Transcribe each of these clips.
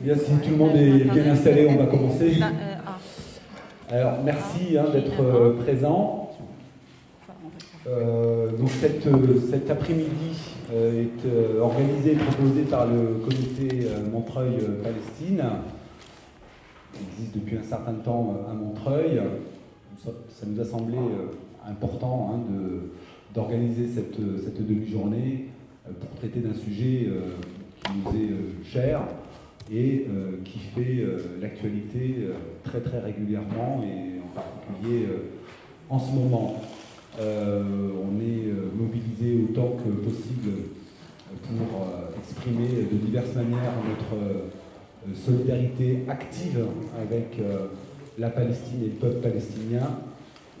Bien, si tout le monde est bien installé, on va commencer. Alors, merci d'être présent. Donc cet après-midi est organisé et proposé par le comité Montreuil-Palestine. Il existe depuis un certain temps à Montreuil. Ça nous a semblé important d'organiser cette demi-journée pour traiter d'un sujet qui nous est cher et qui fait l'actualité très très régulièrement et en particulier en ce moment. On est mobilisé autant que possible pour exprimer de diverses manières notre solidarité active avec la Palestine et le peuple palestinien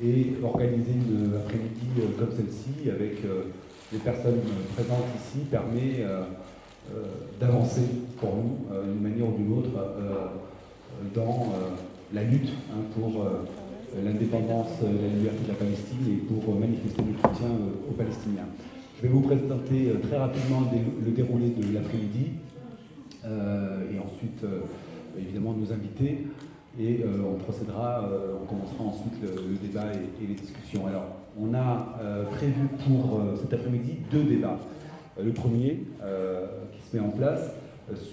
et organiser une après-midi comme celle-ci avec les personnes présentes ici permet d'avancer pour nous d'une manière ou d'une autre dans la lutte pour l'indépendance, la liberté de la Palestine et pour manifester notre soutien aux Palestiniens. Je vais vous présenter très rapidement le déroulé de l'après-midi et ensuite évidemment nos invités et on commencera ensuite le débat et les discussions. Alors on a prévu pour cet après-midi 2 débats. Le premier qui se met en place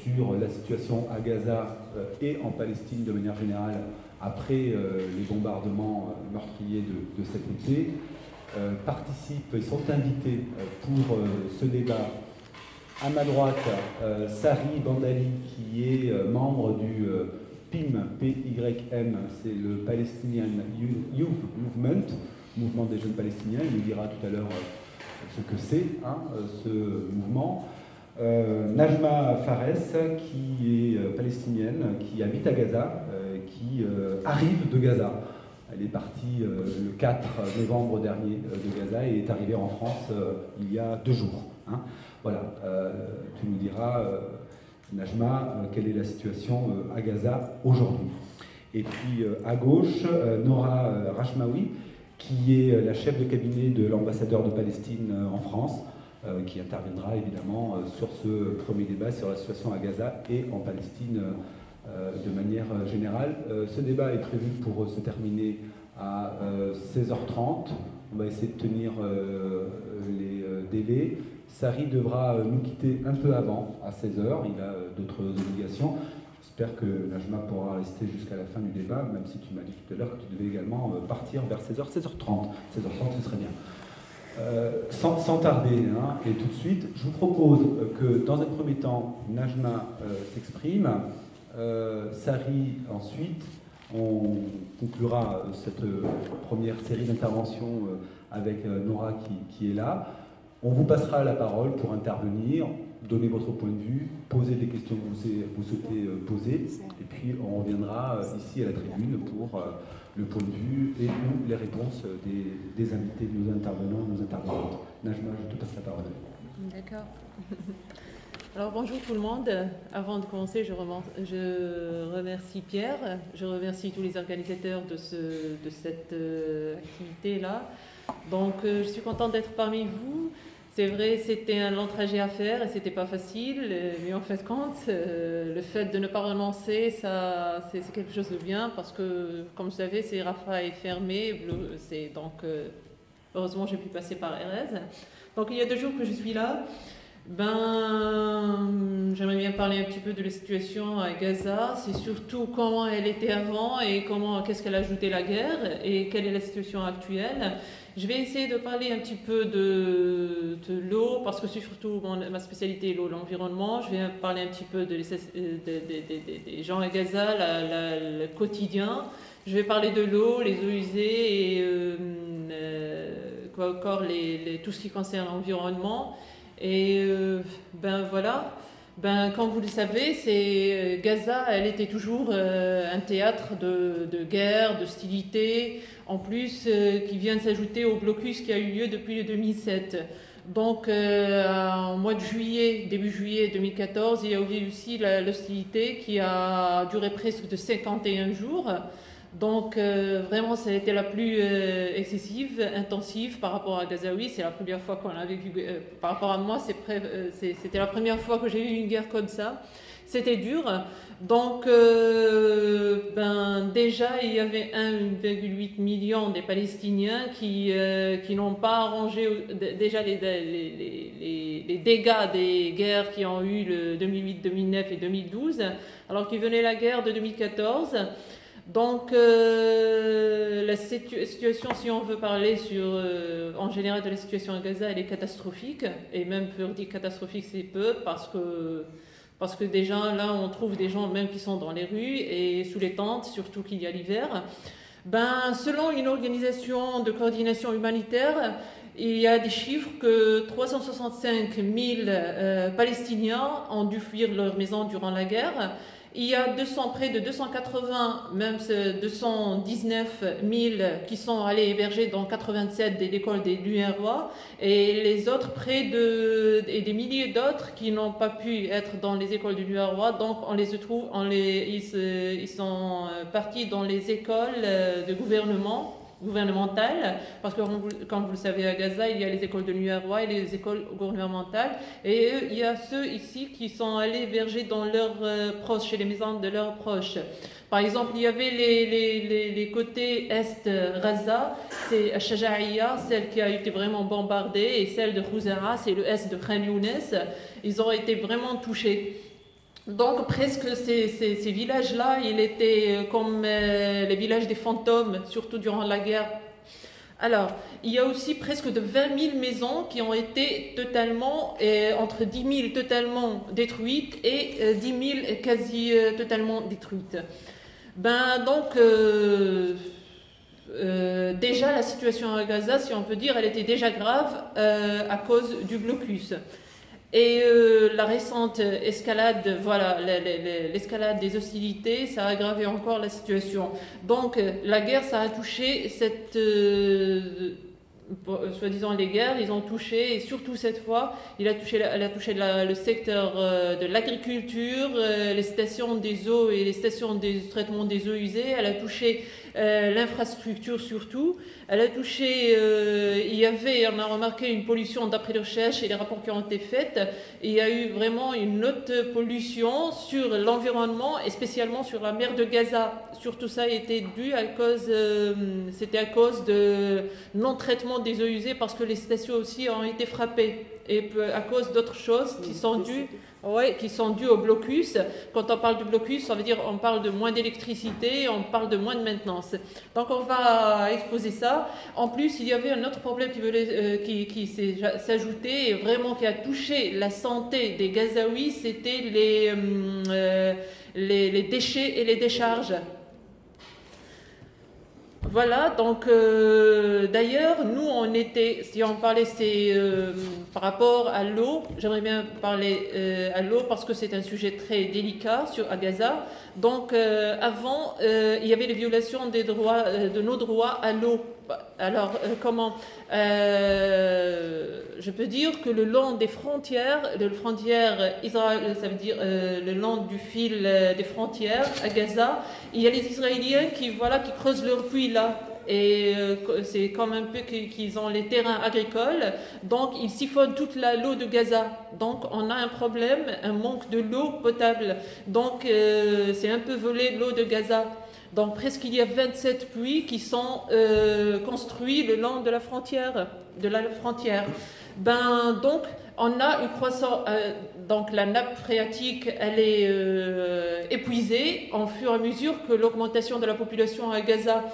sur la situation à Gaza et en Palestine de manière générale après les bombardements meurtriers de cet été, participent et sont invités pour ce débat à ma droite Sari Bandali qui est membre du PYM, P-Y-M, c'est le Palestinian Youth Movement, mouvement des jeunes palestiniens. Il nous dira tout à l'heure ce que c'est ce mouvement. Najma Fares qui est palestinienne, qui habite à Gaza, qui arrive de Gaza. Elle est partie le 4 novembre dernier de Gaza et est arrivée en France il y a 2 jours. Voilà, tu nous diras, Najma, quelle est la situation à Gaza aujourd'hui. Et puis à gauche, Nora Rachmaoui, qui est la chef de cabinet de l'ambassadeur de Palestine en France, qui interviendra évidemment sur ce premier débat sur la situation à Gaza et en Palestine de manière générale. Ce débat est prévu pour se terminer à 16h30. On va essayer de tenir les délais. Sari devra nous quitter un peu avant, à 16h. Il a d'autres obligations. J'espère que Najma pourra rester jusqu'à la fin du débat, même si tu m'as dit tout à l'heure que tu devais également partir vers 16h, 16h30. 16h30, ce serait bien. Sans tarder, et tout de suite, je vous propose que dans un premier temps, Najma s'exprime, Sari ensuite, on conclura cette première série d'interventions avec Nora qui est là. On vous passera la parole pour intervenir, donner votre point de vue, poser des questions que vous souhaitez poser, et puis on reviendra ici à la tribune pour le point de vue et ou les réponses des invités, de nos intervenants, nos intervenantes. Najma, je te passe la parole. D'accord. Alors bonjour tout le monde. Avant de commencer, je remercie Pierre, je remercie tous les organisateurs de cette activité-là. Donc je suis contente d'être parmi vous. C'est vrai, c'était un long trajet à faire et c'était pas facile, mais en fait compte, le fait de ne pas renoncer, ça, c'est quelque chose de bien parce que, comme vous savez, c'est Rafah est fermé, donc heureusement j'ai pu passer par Erez. Donc il y a 2 jours que je suis là. J'aimerais bien parler un petit peu de la situation à Gaza. C'est surtout comment elle était avant et qu'est-ce qu'elle a ajouté la guerre et quelle est la situation actuelle. Je vais essayer de parler un petit peu de l'eau parce que c'est surtout ma spécialité, l'eau, l'environnement. Je vais parler un petit peu des gens à Gaza, le quotidien. Je vais parler de l'eau, les eaux usées et quoi encore, tout ce qui concerne l'environnement. Et voilà, comme vous le savez, Gaza, elle était toujours un théâtre de guerre, d'hostilité, en plus qui vient de s'ajouter au blocus qui a eu lieu depuis le 2007. Donc en mois de juillet, début juillet 2014, il y a eu aussi l'hostilité qui a duré presque de 51 jours. Donc vraiment, ça a été la plus excessive, intensive par rapport à Gazaoui. C'est la première fois qu'on a vécu, par rapport à moi, c'était la première fois que j'ai eu une guerre comme ça. c'était dur. Donc, déjà, il y avait 1,8 million des Palestiniens qui n'ont pas arrangé déjà les dégâts des guerres qui ont eu le 2008, 2009 et 2012, alors qu'il venait la guerre de 2014. Donc, la situation, si on veut parler en général de la situation à Gaza, elle est catastrophique. Et même pour dire catastrophique, c'est peu, parce que déjà, là, on trouve des gens même qui sont dans les rues et sous les tentes, surtout qu'il y a l'hiver. Selon une organisation de coordination humanitaire, il y a des chiffres que 365 000 Palestiniens ont dû fuir leur maison durant la guerre. Il y a près de 280, même 219 000 qui sont allés héberger dans 87 des écoles des l'UNRWA, et les autres et des milliers d'autres qui n'ont pas pu être dans les écoles de l'UNRWA. Donc on les trouve, ils sont partis dans les écoles de gouvernementales, parce que comme vous le savez, à Gaza, il y a les écoles de l'UNRWA et les écoles gouvernementales, et il y a ceux ici qui sont allés héberger dans leurs proches, chez les maisons de leurs proches. Par exemple, il y avait les côtés est Gaza, c'est Shaja'ia, celle qui a été vraiment bombardée, et celle de Khuzara, c'est le est de Khan Younes. Ils ont été vraiment touchés. Donc presque ces villages-là, ils étaient comme les villages des fantômes, surtout durant la guerre. Alors, il y a aussi presque de 20 000 maisons qui ont été totalement, entre 10 000 totalement détruites et 10 000 quasi totalement détruites. Déjà la situation à Gaza, si on peut dire, elle était déjà grave à cause du blocus. Et la récente escalade, voilà, l'escalade des hostilités, ça a aggravé encore la situation. Donc la guerre, ça a touché soi-disant les guerres, ils ont touché, et surtout cette fois, elle a touché le secteur de l'agriculture, les stations des eaux et les stations de traitement des eaux usées. Elle a touché l'infrastructure surtout. Elle a touché, on a remarqué une pollution d'après les recherches et les rapports qui ont été faits. Il y a eu vraiment une haute pollution sur l'environnement et spécialement sur la mer de Gaza. Surtout ça a été dû c'était à cause de non-traitement des eaux usées, parce que les stations aussi ont été frappées, et à cause d'autres choses qui sont dues au blocus. Quand on parle du blocus, ça veut dire on parle de moins d'électricité, on parle de moins de maintenance. Donc on va exposer ça. En plus, il y avait un autre problème qui s'est s'ajouté, et vraiment qui a touché la santé des Gazaouis, c'était les déchets et les décharges. Voilà, donc d'ailleurs, nous si on parlait, par rapport à l'eau, j'aimerais bien parler à l'eau parce que c'est un sujet très délicat à Gaza. Donc avant, il y avait les violations de nos droits à l'eau. Alors comment je peux dire que le long des frontières, Israël, ça veut dire le long du fil des frontières à Gaza, il y a les Israéliens qui creusent leur puits là. Et c'est comme un peu qu'ils ont les terrains agricoles, donc ils siphonnent toute l'eau de Gaza. Donc on a un problème, un manque de l'eau potable. Donc c'est un peu volé l'eau de Gaza. Donc presque il y a 27 puits qui sont construits le long de la frontière. Donc on a une croissance, donc la nappe phréatique, elle est épuisée au fur et à mesure que l'augmentation de la population à Gaza.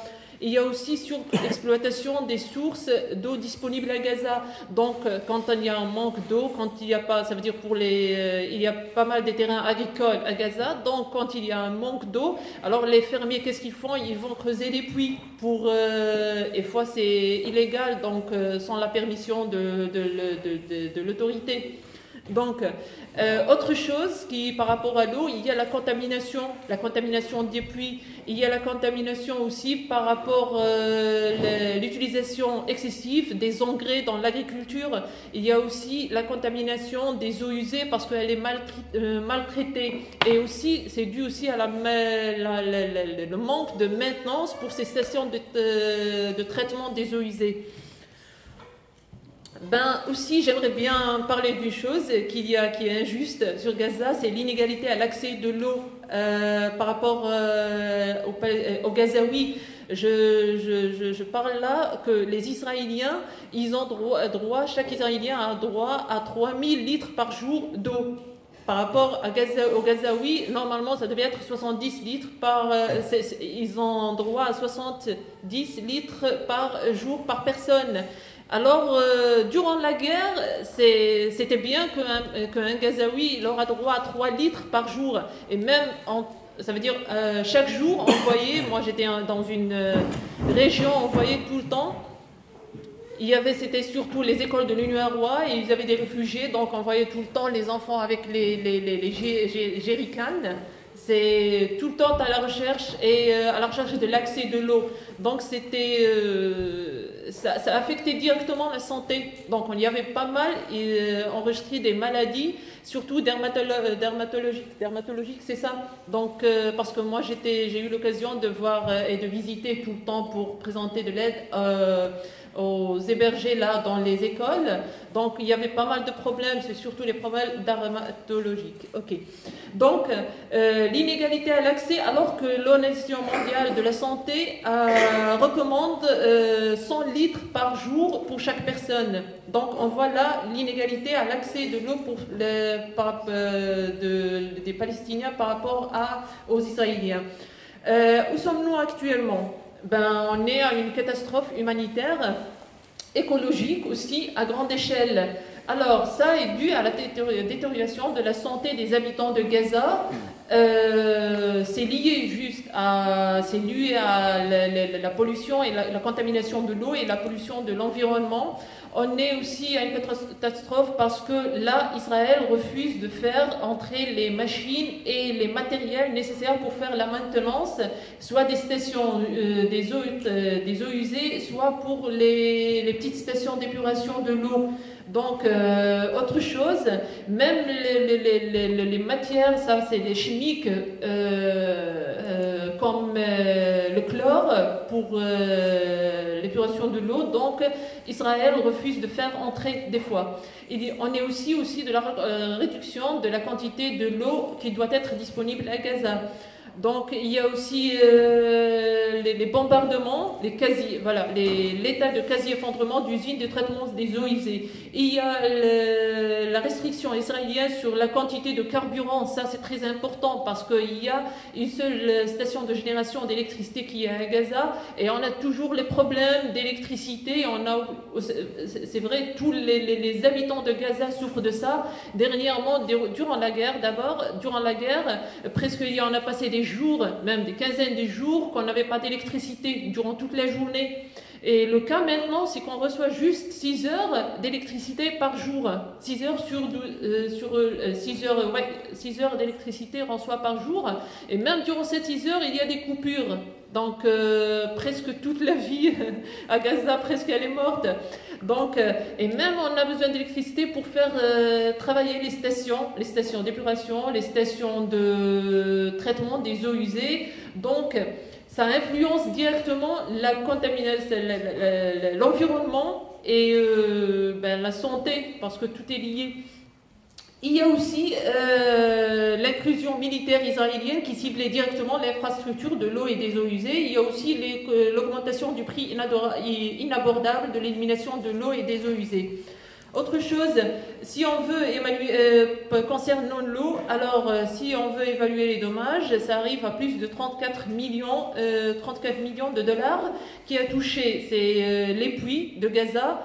Il y a aussi l'exploitation des sources d'eau disponibles à Gaza. Donc, quand il y a un manque d'eau, quand il n'y a pas, ça veut dire il y a pas mal de terrains agricoles à Gaza. Donc, quand il y a un manque d'eau, alors les fermiers, qu'est-ce qu'ils font? Ils vont creuser des puits et fois c'est illégal, donc sans la permission de l'autorité. Donc, autre chose par rapport à l'eau, il y a la contamination des puits. Il y a la contamination aussi par rapport à l'utilisation excessive des engrais dans l'agriculture. Il y a aussi la contamination des eaux usées parce qu'elle est maltraitée. Et aussi, c'est dû aussi à le manque de maintenance pour ces stations de traitement des eaux usées. Ben aussi, j'aimerais bien parler d'une chose qui est injuste sur Gaza, c'est l'inégalité à l'accès de l'eau par rapport aux Gazaouis. Je parle là que les Israéliens, ils ont droit, chaque Israélien a droit à 3000 litres par jour d'eau. Par rapport aux Gazaouis, normalement, ça devait être 70 litres ils ont droit à 70 litres par jour par personne. Alors, durant la guerre, c'était bien qu'un Gazaoui il aura droit à 3 litres par jour. Et même, ça veut dire, chaque jour, on voyait, moi j'étais dans une région, on voyait tout le temps, c'était surtout les écoles de l'UNRWA et ils avaient des réfugiés, donc on voyait tout le temps les enfants avec les jerrycans. C'est tout le temps à la recherche de l'accès de l'eau. Donc ça affectait directement la santé. Donc on y avait pas mal enregistré des maladies, surtout dermatologiques, c'est ça. Donc parce que moi j'ai eu l'occasion de voir et de visiter tout le temps pour présenter de l'aide aux hébergés là dans les écoles. Donc il y avait pas mal de problèmes, c'est surtout les problèmes dermatologiques. Ok. Donc l'inégalité à l'accès, alors que l'Organisation mondiale de la santé recommande 100 litres par jour pour chaque personne. Donc on voit là l'inégalité à l'accès de l'eau des Palestiniens par rapport aux Israéliens. Où sommes-nous actuellement? On est à une catastrophe humanitaire, écologique aussi, à grande échelle. Alors, ça est dû à la détérioration de la santé des habitants de Gaza. C'est lié à la pollution et la contamination de l'eau et la pollution de l'environnement. On est aussi à une catastrophe parce que là, Israël refuse de faire entrer les machines et les matériels nécessaires pour faire la maintenance, soit des stations des eaux usées, soit pour les petites stations d'épuration de l'eau. Donc, autre chose, même les matières, ça c'est des chimiques comme le chlore pour l'épuration de l'eau. Donc, Israël refuse de faire entrer des fois. On est aussi de la réduction de la quantité de l'eau qui doit être disponible à Gaza. Donc il y a aussi les bombardements, l'état de quasi-effondrement d'usines de traitement des eaux usées. Il y a la restriction israélienne sur la quantité de carburant. Ça c'est très important parce qu'il y a une seule station de génération d'électricité qui est à Gaza et on a toujours les problèmes d'électricité. C'est vrai, tous les habitants de Gaza souffrent de ça. Dernièrement, durant la guerre, presque il y en a passé des jours, même des quinzaines de jours, qu'on n'avait pas d'électricité durant toute la journée. Et le cas maintenant, c'est qu'on reçoit juste 6 heures d'électricité par jour. 6 heures 6 heures d'électricité on reçoit par jour. Et même durant ces 6 heures, il y a des coupures. Donc presque toute la vie à Gaza, presque elle est morte. Donc, et même on a besoin d'électricité pour faire travailler les stations d'épuration, les stations de traitement des eaux usées. Donc ça influence directement la contamination, l'environnement et la santé, parce que tout est lié. Il y a aussi l'inclusion militaire israélienne qui ciblait directement l'infrastructure de l'eau et des eaux usées. Il y a aussi l'augmentation du prix inabordable de l'élimination de l'eau et des eaux usées. Autre chose, si on veut concernant l'eau, alors si on veut évaluer les dommages, ça arrive à plus de 34 millions de dollars qui a touché les puits de Gaza.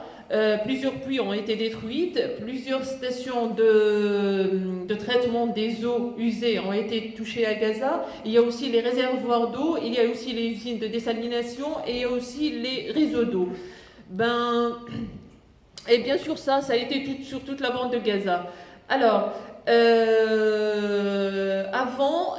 Plusieurs puits ont été détruites, plusieurs stations de traitement des eaux usées ont été touchées à Gaza. Il y a aussi les réservoirs d'eau, il y a aussi les usines de désalination et il y a aussi les réseaux d'eau. Et bien sûr, ça a été sur toute la bande de Gaza. Alors, avant,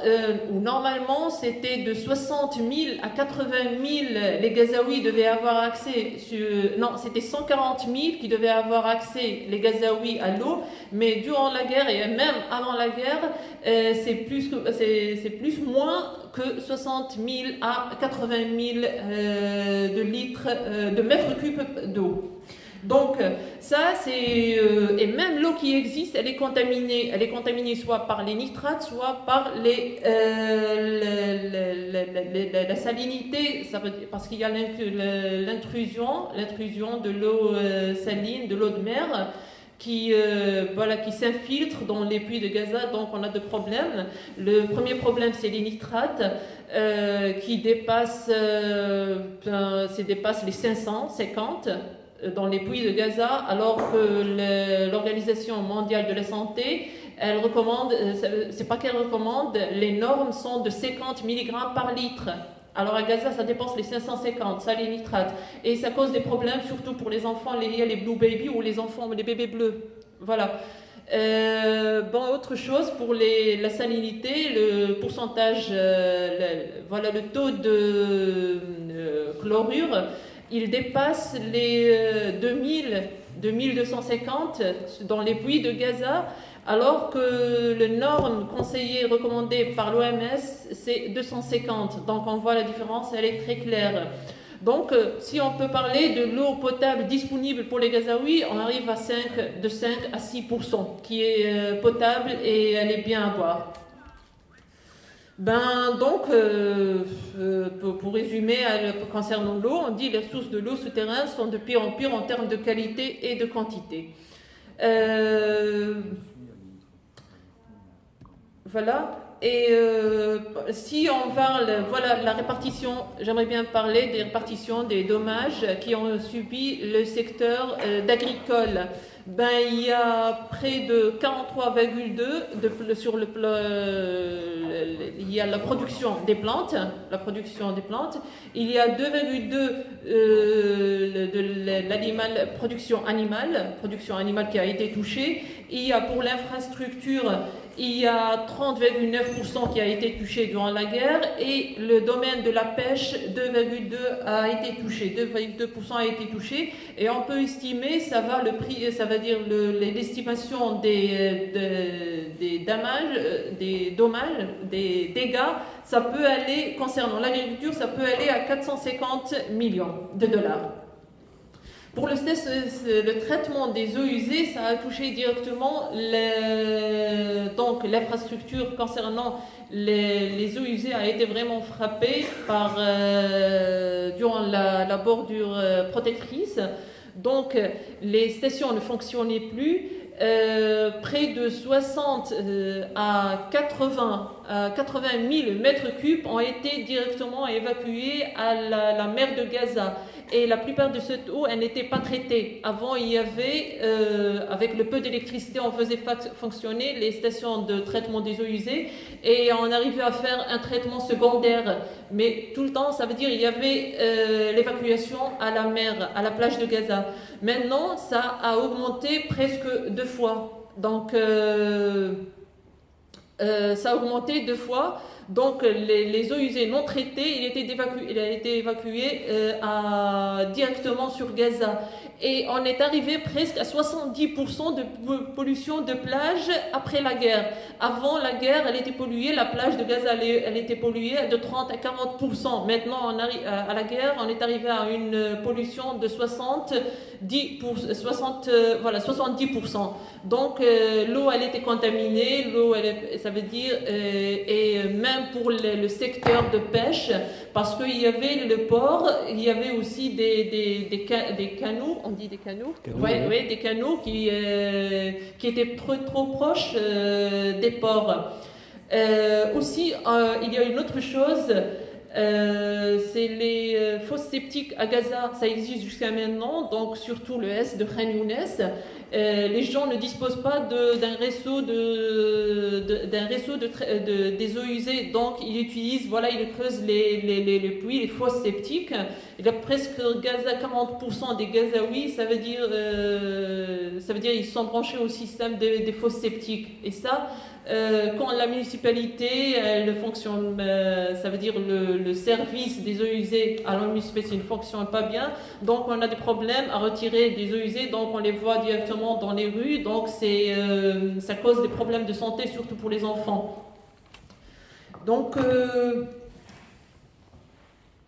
normalement, c'était de 60 000 à 80 000, les Gazaouis devaient avoir accès, c'était 140 000 qui devaient avoir accès, les Gazaouis, à l'eau, mais durant la guerre et même avant la guerre, c'est plus moins que 60 000 à 80 000 de mètres cubes d'eau. Donc ça, c'est et même l'eau qui existe, elle est contaminée. Elle est contaminée soit par les nitrates, soit par la salinité. Ça veut dire, parce qu'il y a l'intrusion de l'eau saline, de l'eau de mer, qui s'infiltre dans les puits de Gaza, donc on a deux problèmes. Le premier problème, c'est les nitrates qui dépassent les 550 dans les puits de Gaza, alors que l'Organisation mondiale de la santé, elle recommande, c'est pas qu'elle recommande, les normes sont de 50 mg par litre. Alors à Gaza, ça dépasse les 550, ça les nitrates. Et ça cause des problèmes, surtout pour les enfants, les blue baby ou les enfants, les bébés bleus. Voilà. Autre chose, pour la salinité, le pourcentage, le taux de chlorure, il dépasse les 2250 dans les puits de Gaza, alors que le norme conseillée, recommandée par l'OMS, c'est 250. Donc on voit la différence, elle est très claire. Donc si on peut parler de l'eau potable disponible pour les Gazaouis, on arrive à de 5 à 6% qui est potable et elle est bien à boire. Pour résumer, concernant l'eau, on dit que les sources de l'eau souterraine sont de pire en pire en termes de qualité et de quantité. Voilà. Et si on parle, la répartition, j'aimerais bien parler des répartitions des dommages qui ont subi le secteur d'agricole. Il y a près de 43,2 sur il y a la production des plantes, il y a 2,2 de production animale qui a été touchée. Il y a pour l'infrastructure, il y a 30,9% qui a été touché durant la guerre, et le domaine de la pêche, 2,2% a été touché, et on peut estimer, l'estimation des dommages, des dégâts, ça peut aller, concernant l'agriculture, ça peut aller à 450 millions de dollars. Pour le traitement des eaux usées, ça a touché directement l'infrastructure concernant les eaux usées a été vraiment frappée durant la bordure protectrice. Donc les stations ne fonctionnaient plus. Près de 60 à 80 000 mètres cubes ont été directement évacués à la mer de Gaza. Et la plupart de cette eau, elle n'était pas traitée. Avant, il y avait, avec le peu d'électricité, on faisait fonctionner les stations de traitement des eaux usées et on arrivait à faire un traitement secondaire. Mais tout le temps, ça veut dire qu'il y avait l'évacuation à la mer, à la plage de Gaza. Maintenant, ça a augmenté presque 2 fois. Donc, ça a augmenté 2 fois. Donc les eaux usées non traitées, il a été évacué directement sur Gaza. Et on est arrivé presque à 70% de pollution de plage après la guerre. Avant la guerre, elle était polluée, la plage de Gaza, elle était polluée de 30 à 40%. Maintenant, à la guerre, on est arrivé à une pollution de 70%. Donc l'eau, elle était contaminée, ça veut dire, et même pour le secteur de pêche, parce qu'il y avait le port, il y avait aussi des canaux, on dit des canaux, des canaux qui étaient trop proches des ports. Aussi, il y a une autre chose, c'est les fosses septiques à Gaza, ça existe jusqu'à maintenant, donc surtout le Est de Khan Younes. Les gens ne disposent pas d'un réseau des eaux usées, donc ils utilisent, ils creusent les puits, les fosses septiques. Il y a presque Gaza 40% des Gazaouis, ça veut dire ils sont branchés au système des fosses septiques. Et ça, quand la municipalité elle fonctionne, ça veut dire le service des eaux usées à la municipalité ne fonctionne pas bien, donc on a des problèmes à retirer des eaux usées, donc on les voit directement dans les rues, donc ça cause des problèmes de santé, surtout pour les enfants. Donc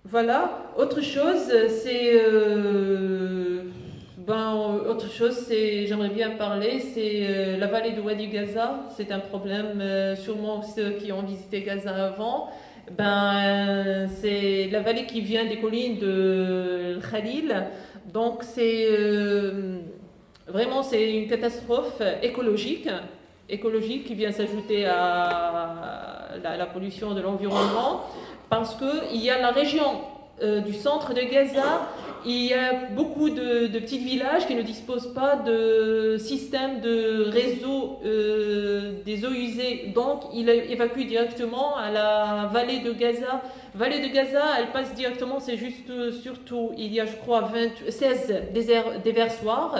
voilà, autre chose, c'est Autre chose, j'aimerais bien parler, c'est la vallée de Wadi Gaza. C'est un problème, sûrement ceux qui ont visité Gaza avant. C'est la vallée qui vient des collines de Khalil. Donc vraiment c'est une catastrophe écologique qui vient s'ajouter à la pollution de l'environnement, parce qu'il y a la région du centre de Gaza, il y a beaucoup de petits villages qui ne disposent pas de système de réseau des eaux usées, donc il évacue directement à la vallée de Gaza. Vallée de Gaza, elle passe directement, c'est juste surtout, il y a je crois 16 déversoirs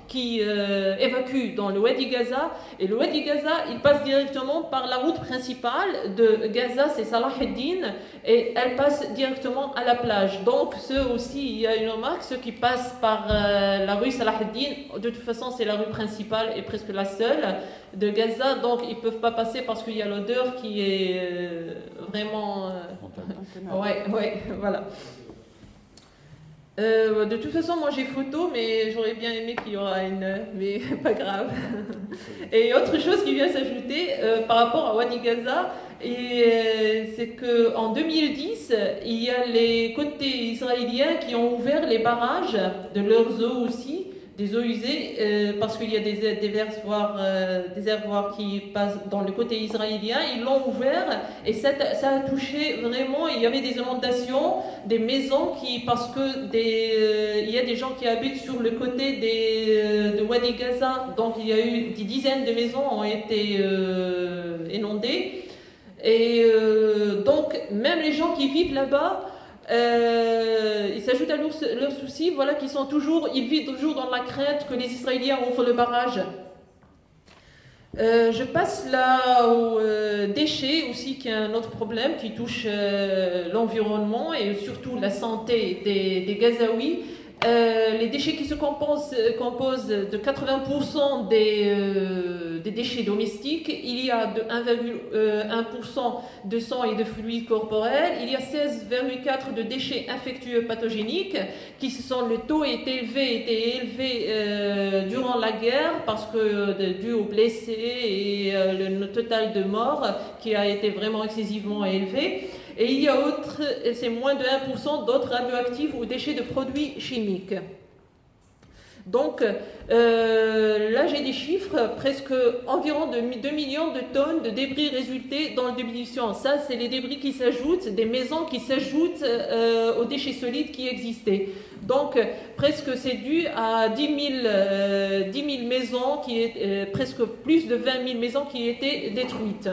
qui évacuent dans le Wadi Gaza, et le Wadi Gaza, il passe directement par la route principale de Gaza, c'est Salah ad-Din, et elle passe directement à la plage. Donc ceux aussi, il y a une remarque, ceux qui passent par la rue Salah ad-Din, de toute façon c'est la rue principale et presque la seule de Gaza, donc ils ne peuvent pas passer parce qu'il y a l'odeur qui est vraiment... ouais, voilà. De toute façon, moi j'ai photo, mais j'aurais bien aimé qu'il y aura mais pas grave. Et autre chose qui vient s'ajouter par rapport à Wadi Gaza, c'est qu'en 2010, il y a les côtés israéliens qui ont ouvert les barrages de leurs eaux aussi, des eaux usées, parce qu'il y a des réservoirs qui passent dans le côté israélien. Ils l'ont ouvert et ça a touché vraiment. Il y avait des inondations, des maisons parce que il y a des gens qui habitent sur le côté de Wadi Gaza. Donc il y a eu des dizaines de maisons ont été inondées. Et donc même les gens qui vivent là-bas, il s'ajoute à leurs soucis, voilà, ils vivent toujours dans la crainte que les Israéliens ouvrent le barrage. Je passe là aux déchets aussi, qui est un autre problème qui touche l'environnement et surtout la santé des Gazaouis. Les déchets qui se composent de 80% des déchets domestiques. Il y a de 1,1% de sang et de fluides corporels. Il y a 16,4% de déchets infectieux pathogéniques le taux était élevé durant la guerre parce que dû aux blessés et le total de morts qui a été vraiment excessivement élevé. Et il y a c'est moins de 1% d'autres radioactifs ou déchets de produits chimiques. Donc là j'ai des chiffres, environ 2 millions de tonnes de débris résultés dans la démolition. Ça c'est les débris qui s'ajoutent, des maisons qui s'ajoutent aux déchets solides qui existaient. Donc presque c'est dû à 10 000 maisons, presque plus de 20 000 maisons qui étaient détruites.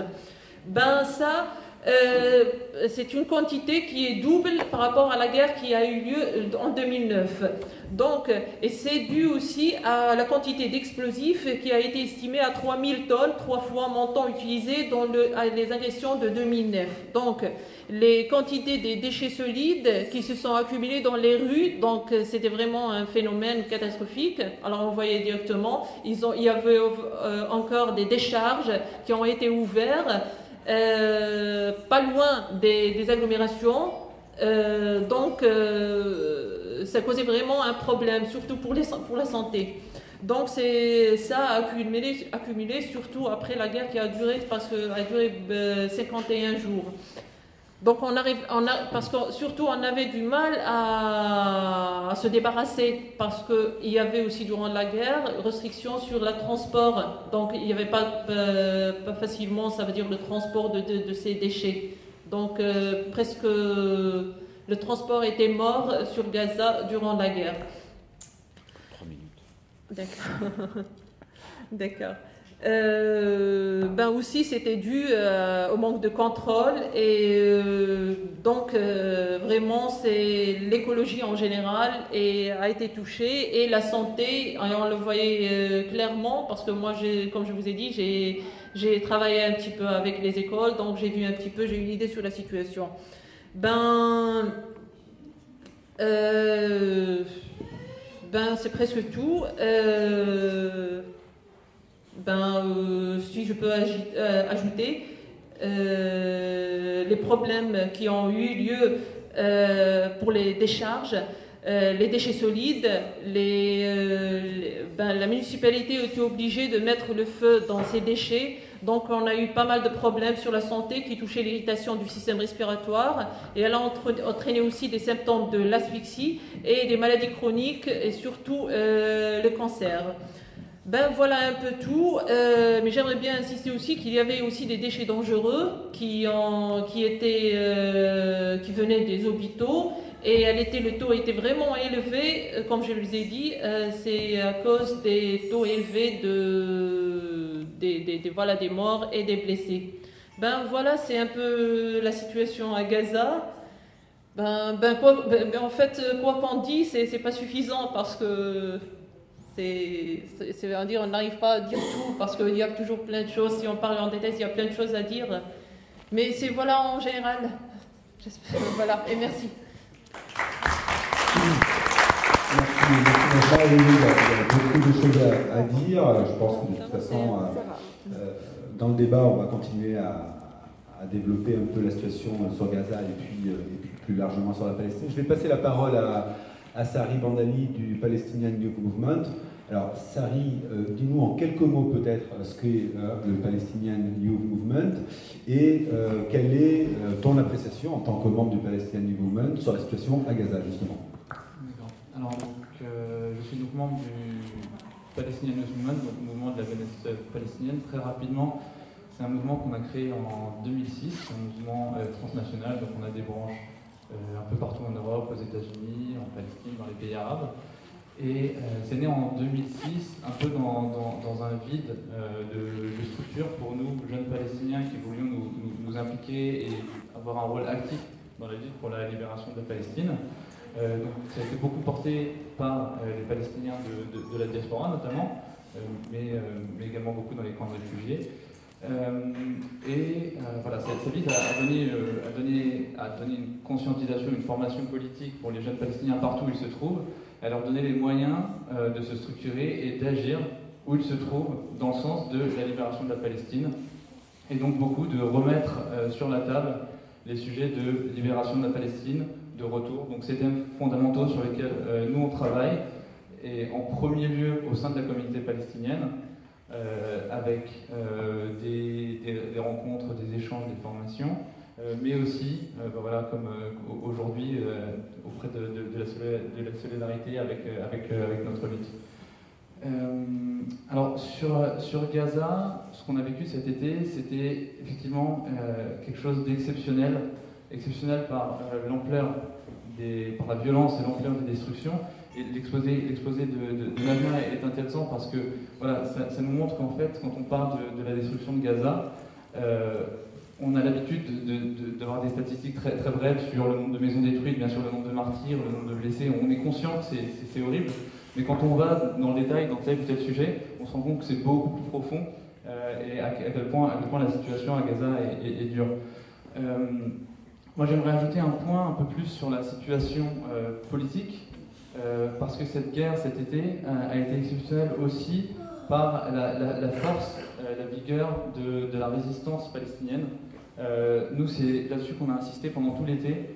C'est une quantité qui est double par rapport à la guerre qui a eu lieu en 2009. Donc, et c'est dû aussi à la quantité d'explosifs qui a été estimée à 3000 tonnes, 3 fois montant utilisé dans les agressions de 2009. Donc, les quantités des déchets solides qui se sont accumulés dans les rues, donc c'était vraiment un phénomène catastrophique. Alors on voyait directement, il y avait encore des décharges qui ont été ouvertes. Pas loin des agglomérations, donc ça causait vraiment un problème, surtout pour la santé. Donc ça a accumulé surtout après la guerre qui a duré, parce qu'elle a duré 51 jours. Donc parce que surtout on avait du mal à se débarrasser, parce qu'il y avait aussi durant la guerre restrictions sur le transport. Donc il n'y avait pas facilement, ça veut dire, le transport de ces déchets. Donc presque le transport était mort sur Gaza durant la guerre. 3 minutes. D'accord. D'accord. Aussi c'était dû au manque de contrôle, et donc vraiment c'est l'écologie en général a été touchée, et la santé, et on le voyait clairement, parce que moi comme je vous ai dit, j'ai travaillé un petit peu avec les écoles, donc j'ai vu un petit peu, j'ai une idée sur la situation. C'est presque tout. Si je peux ajouter les problèmes qui ont eu lieu pour les décharges. les déchets solides, la municipalité a été obligée de mettre le feu dans ces déchets. Donc on a eu pas mal de problèmes sur la santé qui touchaient l'irritation du système respiratoire et elle a entraîné aussi des symptômes de l'asphyxie et des maladies chroniques et surtout le cancer. Voilà un peu tout, mais j'aimerais bien insister aussi qu'il y avait aussi des déchets dangereux qui venaient des hôpitaux et le taux était vraiment élevé, comme je vous ai dit, c'est à cause des taux élevés des morts et des blessés. Voilà, c'est un peu la situation à Gaza. En fait, quoi qu'on dit, c'est pas suffisant parce que on n'arrive pas à dire tout parce qu'il y a toujours plein de choses. Si on parle en détail, il y a plein de choses à dire. Mais c'est voilà en général. Voilà, et merci. Merci. Il y a beaucoup de choses à dire. Je pense que de toute façon, dans le débat, on va continuer à développer un peu la situation sur Gaza et puis plus largement sur la Palestine. Je vais passer la parole à Sari Bandali du Palestinian Youth Movement. Alors, Sari, dis-nous en quelques mots peut-être ce qu'est le Palestinian Youth Movement et quelle est ton appréciation en tant que membre du Palestinian Youth Movement sur la situation à Gaza, justement. D'accord. Alors, je suis donc membre du Palestinian Youth Movement, donc le mouvement de la jeunesse palestinienne. Très rapidement, c'est un mouvement qu'on a créé en 2006, un mouvement transnational, donc on a des branches un peu partout en Europe, aux États-Unis, en Palestine, dans les pays arabes. Et c'est né en 2006, un peu dans un vide de structure pour nous, jeunes Palestiniens qui voulions nous impliquer et avoir un rôle actif dans la lutte pour la libération de la Palestine. Donc, ça a été beaucoup porté par les Palestiniens de la diaspora notamment, mais également beaucoup dans les camps de réfugiés. Voilà, ça vise à donner une conscientisation, une formation politique pour les jeunes Palestiniens partout où ils se trouvent, à leur donner les moyens de se structurer et d'agir où ils se trouvent dans le sens de la libération de la Palestine, et donc beaucoup de remettre sur la table les sujets de libération de la Palestine, de retour. Donc c'est des thèmes fondamentaux sur lesquels nous on travaille, et en premier lieu au sein de la communauté palestinienne, avec des rencontres, des échanges, des formations, mais aussi, voilà, comme aujourd'hui, auprès de la solidarité avec notre lutte. Alors sur Gaza, ce qu'on a vécu cet été, c'était effectivement quelque chose d'exceptionnel, par l'ampleur, par la violence et l'ampleur des destructions. Et l'exposé de Nadia est intéressant parce que voilà, ça nous montre qu'en fait, quand on parle de la destruction de Gaza, on a l'habitude d'avoir des statistiques très, très brèves sur le nombre de maisons détruites, bien sûr le nombre de martyrs, le nombre de blessés. On est conscient que c'est horrible, mais quand on va dans le détail, dans tel ou tel sujet, on se rend compte que c'est beaucoup plus profond et à quel point la situation à Gaza est dure. Moi j'aimerais ajouter un point un peu plus sur la situation politique. Parce que cette guerre cet été a été exceptionnelle aussi par la force, la vigueur de la résistance palestinienne. Nous, c'est là-dessus qu'on a insisté pendant tout l'été.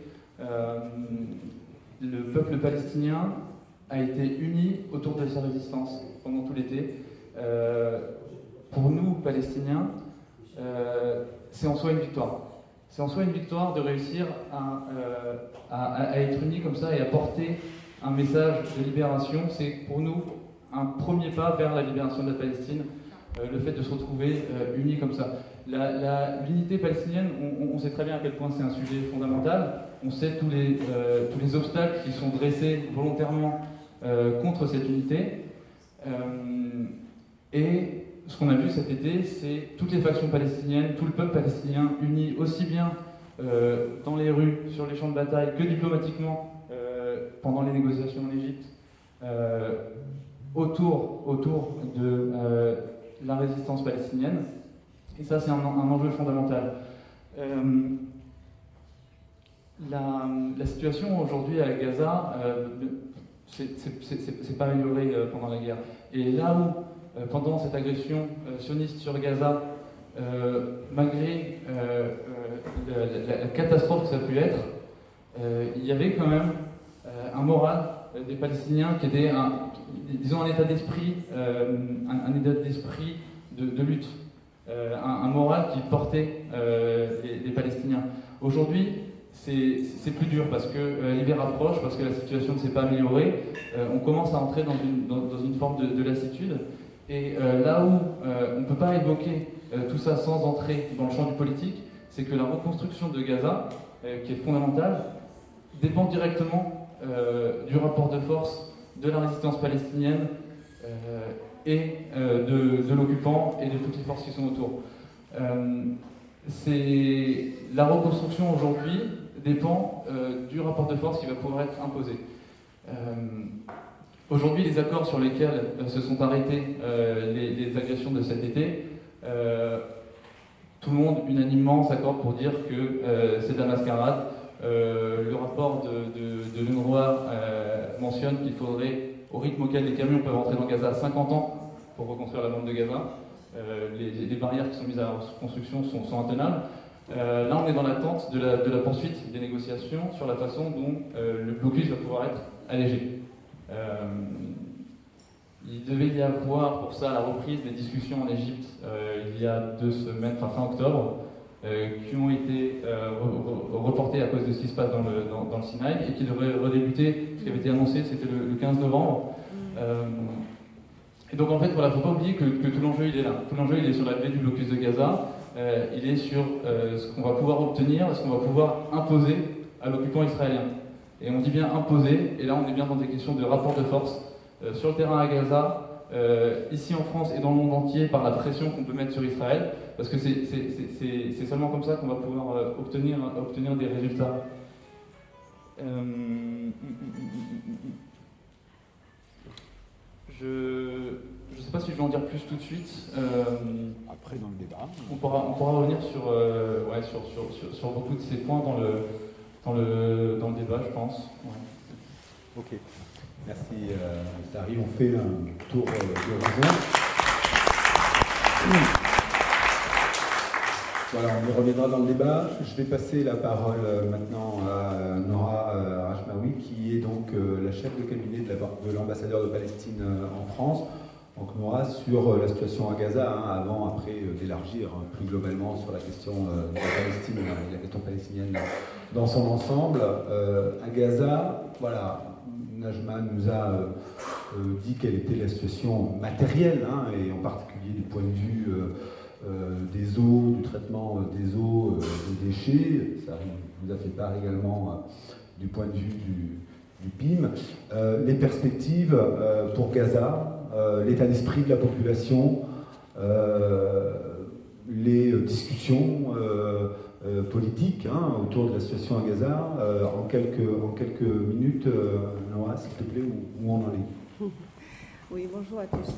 Le peuple palestinien a été uni autour de sa résistance pendant tout l'été. Pour nous, Palestiniens, c'est en soi une victoire. C'est en soi une victoire de réussir à être unis comme ça et à porter un message de libération. C'est pour nous un premier pas vers la libération de la Palestine, le fait de se retrouver unis comme ça. L'unité palestinienne, on sait très bien à quel point c'est un sujet fondamental. On sait tous les obstacles qui sont dressés volontairement contre cette unité. Et ce qu'on a vu cet été, c'est toutes les factions palestiniennes, tout le peuple palestinien uni aussi bien dans les rues, sur les champs de bataille, que diplomatiquement pendant les négociations en Égypte, autour de la résistance palestinienne. Et ça, c'est un enjeu fondamental. La situation aujourd'hui à Gaza, c'est pas amélioré pendant la guerre. Et là où, pendant cette agression sioniste sur Gaza, malgré la catastrophe que ça a pu être, il y avait quand même un moral des Palestiniens qui était disons un état d'esprit, un état d'esprit de lutte, un moral qui portait les Palestiniens. Aujourd'hui, c'est plus dur parce que l'hiver approche, parce que la situation ne s'est pas améliorée. On commence à entrer dans une forme de lassitude. Et là où on ne peut pas évoquer tout ça sans entrer dans le champ du politique, c'est que la reconstruction de Gaza, qui est fondamentale, dépend directement du rapport de force de la résistance palestinienne et de l'occupant et de toutes les forces qui sont autour. La reconstruction aujourd'hui dépend du rapport de force qui va pouvoir être imposé. Aujourd'hui, les accords sur lesquels se sont arrêtées les agressions de cet été, tout le monde unanimement s'accorde pour dire que c'est de la mascarade. Le rapport de l'UNRWA mentionne qu'il faudrait, au rythme auquel les camions peuvent entrer dans Gaza, 50 ans pour reconstruire la bande de Gaza. Les barrières qui sont mises à la reconstruction sont intenables. Là, on est dans l'attente de la poursuite des négociations sur la façon dont le blocus va pouvoir être allégé. Il devait y avoir pour ça la reprise des discussions en Égypte il y a 2 semaines, fin octobre, qui ont été reportées à cause de ce qui se passe dans le Sinaï et qui devraient redébuter. Ce qui avait été annoncé, c'était le 15 novembre. Et donc en fait, voilà, faut pas oublier que tout l'enjeu il est là. Tout l'enjeu il est sur la levée du blocus de Gaza. Il est sur ce qu'on va pouvoir obtenir, ce qu'on va pouvoir imposer à l'occupant israélien. Et on dit bien imposer, et là on est bien dans des questions de rapport de force sur le terrain à Gaza, ici en France et dans le monde entier, par la pression qu'on peut mettre sur Israël, parce que c'est seulement comme ça qu'on va pouvoir obtenir des résultats. Je ne sais pas si je vais en dire plus tout de suite. Après, dans le débat. On pourra revenir sur beaucoup de ces points dans le débat, je pense. Ouais. Ok. Merci, Sari. On fait un tour d'horizon. Voilà, on y reviendra dans le débat. Je vais passer la parole maintenant à Nora Rachmaoui, qui est donc la chef de cabinet de l'ambassadeur de Palestine en France. Donc Nora, sur la situation à Gaza, avant, après, d'élargir plus globalement sur la question de la Palestine, la question palestinienne dans son ensemble. À Gaza, voilà, Najma nous a dit quelle était la situation matérielle, et en particulier du point de vue des eaux, du traitement des eaux, des déchets. Ça nous a fait part également du point de vue du PIM. Les perspectives pour Gaza, l'état d'esprit de la population, les discussions politiques autour de la situation à Gaza. En quelques minutes, Noah, s'il te plaît, où on en est? Oui, bonjour à tous.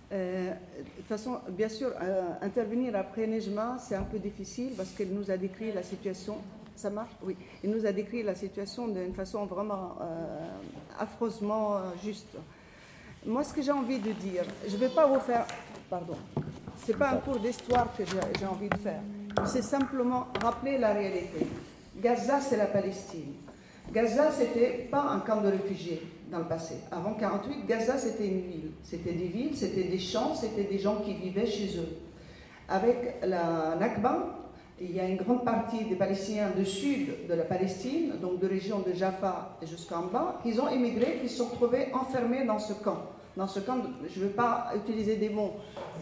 De toute façon, bien sûr, intervenir après Nejma, c'est un peu difficile parce qu'elle nous a décrit la situation. Ça marche? Oui. Elle nous a décrit la situation d'une façon vraiment affreusement juste. Moi, ce que j'ai envie de dire, je ne vais pas vous faire... Pardon. Ce n'est pas un cours d'histoire que j'ai envie de faire. C'est simplement rappeler la réalité. Gaza, c'est la Palestine. Gaza, ce n'était pas un camp de réfugiés dans le passé. Avant 1948, Gaza, c'était une ville. C'était des villes, c'était des champs, c'était des gens qui vivaient chez eux. Avec la Nakba, il y a une grande partie des Palestiniens du sud de la Palestine, donc de région de Jaffa jusqu'en bas, qui ont émigré, qui se sont retrouvés enfermés dans ce camp. Dans ce camp, je ne veux pas utiliser des mots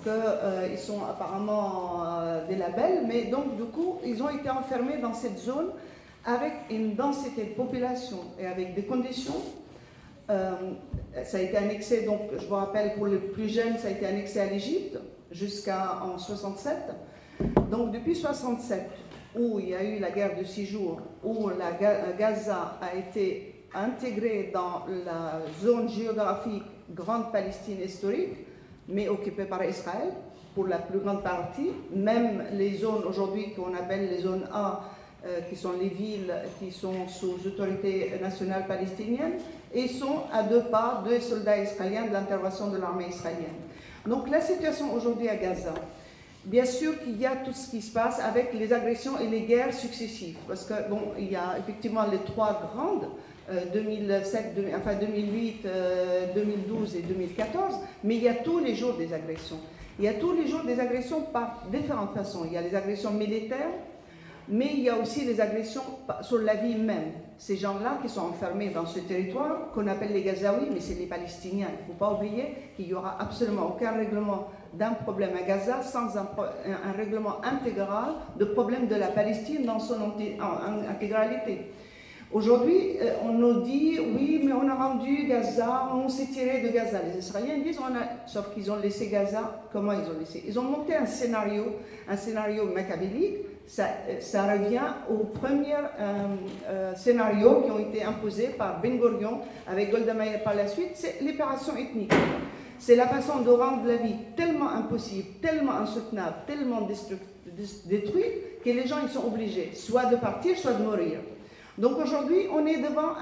qu'ils sont apparemment des labels, mais donc du coup, ils ont été enfermés dans cette zone avec une densité de population et avec des conditions. Ça a été annexé, donc je vous rappelle, pour les plus jeunes, ça a été annexé à l'Égypte jusqu'en 67. Donc depuis 67, où il y a eu la guerre de 6 jours, où la Gaza a été intégrée dans la zone géographique Grande Palestine historique, mais occupée par Israël pour la plus grande partie, même les zones aujourd'hui qu'on appelle les zones A, qui sont les villes qui sont sous autorité nationale palestinienne, et sont à 2 pas de soldats israéliens de l'intervention de l'armée israélienne. Donc la situation aujourd'hui à Gaza, bien sûr qu'il y a tout ce qui se passe avec les agressions et les guerres successives, parce que bon, il y a effectivement les 3 grandes 2007, enfin 2008, 2012 et 2014, mais il y a tous les jours des agressions. Il y a tous les jours des agressions par différentes façons. Il y a les agressions militaires, mais il y a aussi les agressions sur la vie même. Ces gens-là qui sont enfermés dans ce territoire, qu'on appelle les Gazaouis, mais c'est les Palestiniens. Il ne faut pas oublier qu'il n'y aura absolument aucun règlement d'un problème à Gaza sans un règlement intégral de problème de la Palestine dans son intégralité. Aujourd'hui, on nous dit, oui, mais on a rendu Gaza, on s'est tiré de Gaza. Les Israéliens disent, sauf qu'ils ont laissé Gaza. Comment ils ont laissé? Ils ont monté un scénario machiavélique. Ça revient aux premiers scénarios qui ont été imposés par Ben Gurion avec Golda Meir par la suite, c'est l'opération ethnique. C'est la façon de rendre la vie tellement impossible, tellement insoutenable, tellement détruite que les gens ils sont obligés soit de partir, soit de mourir. Donc aujourd'hui, on est devant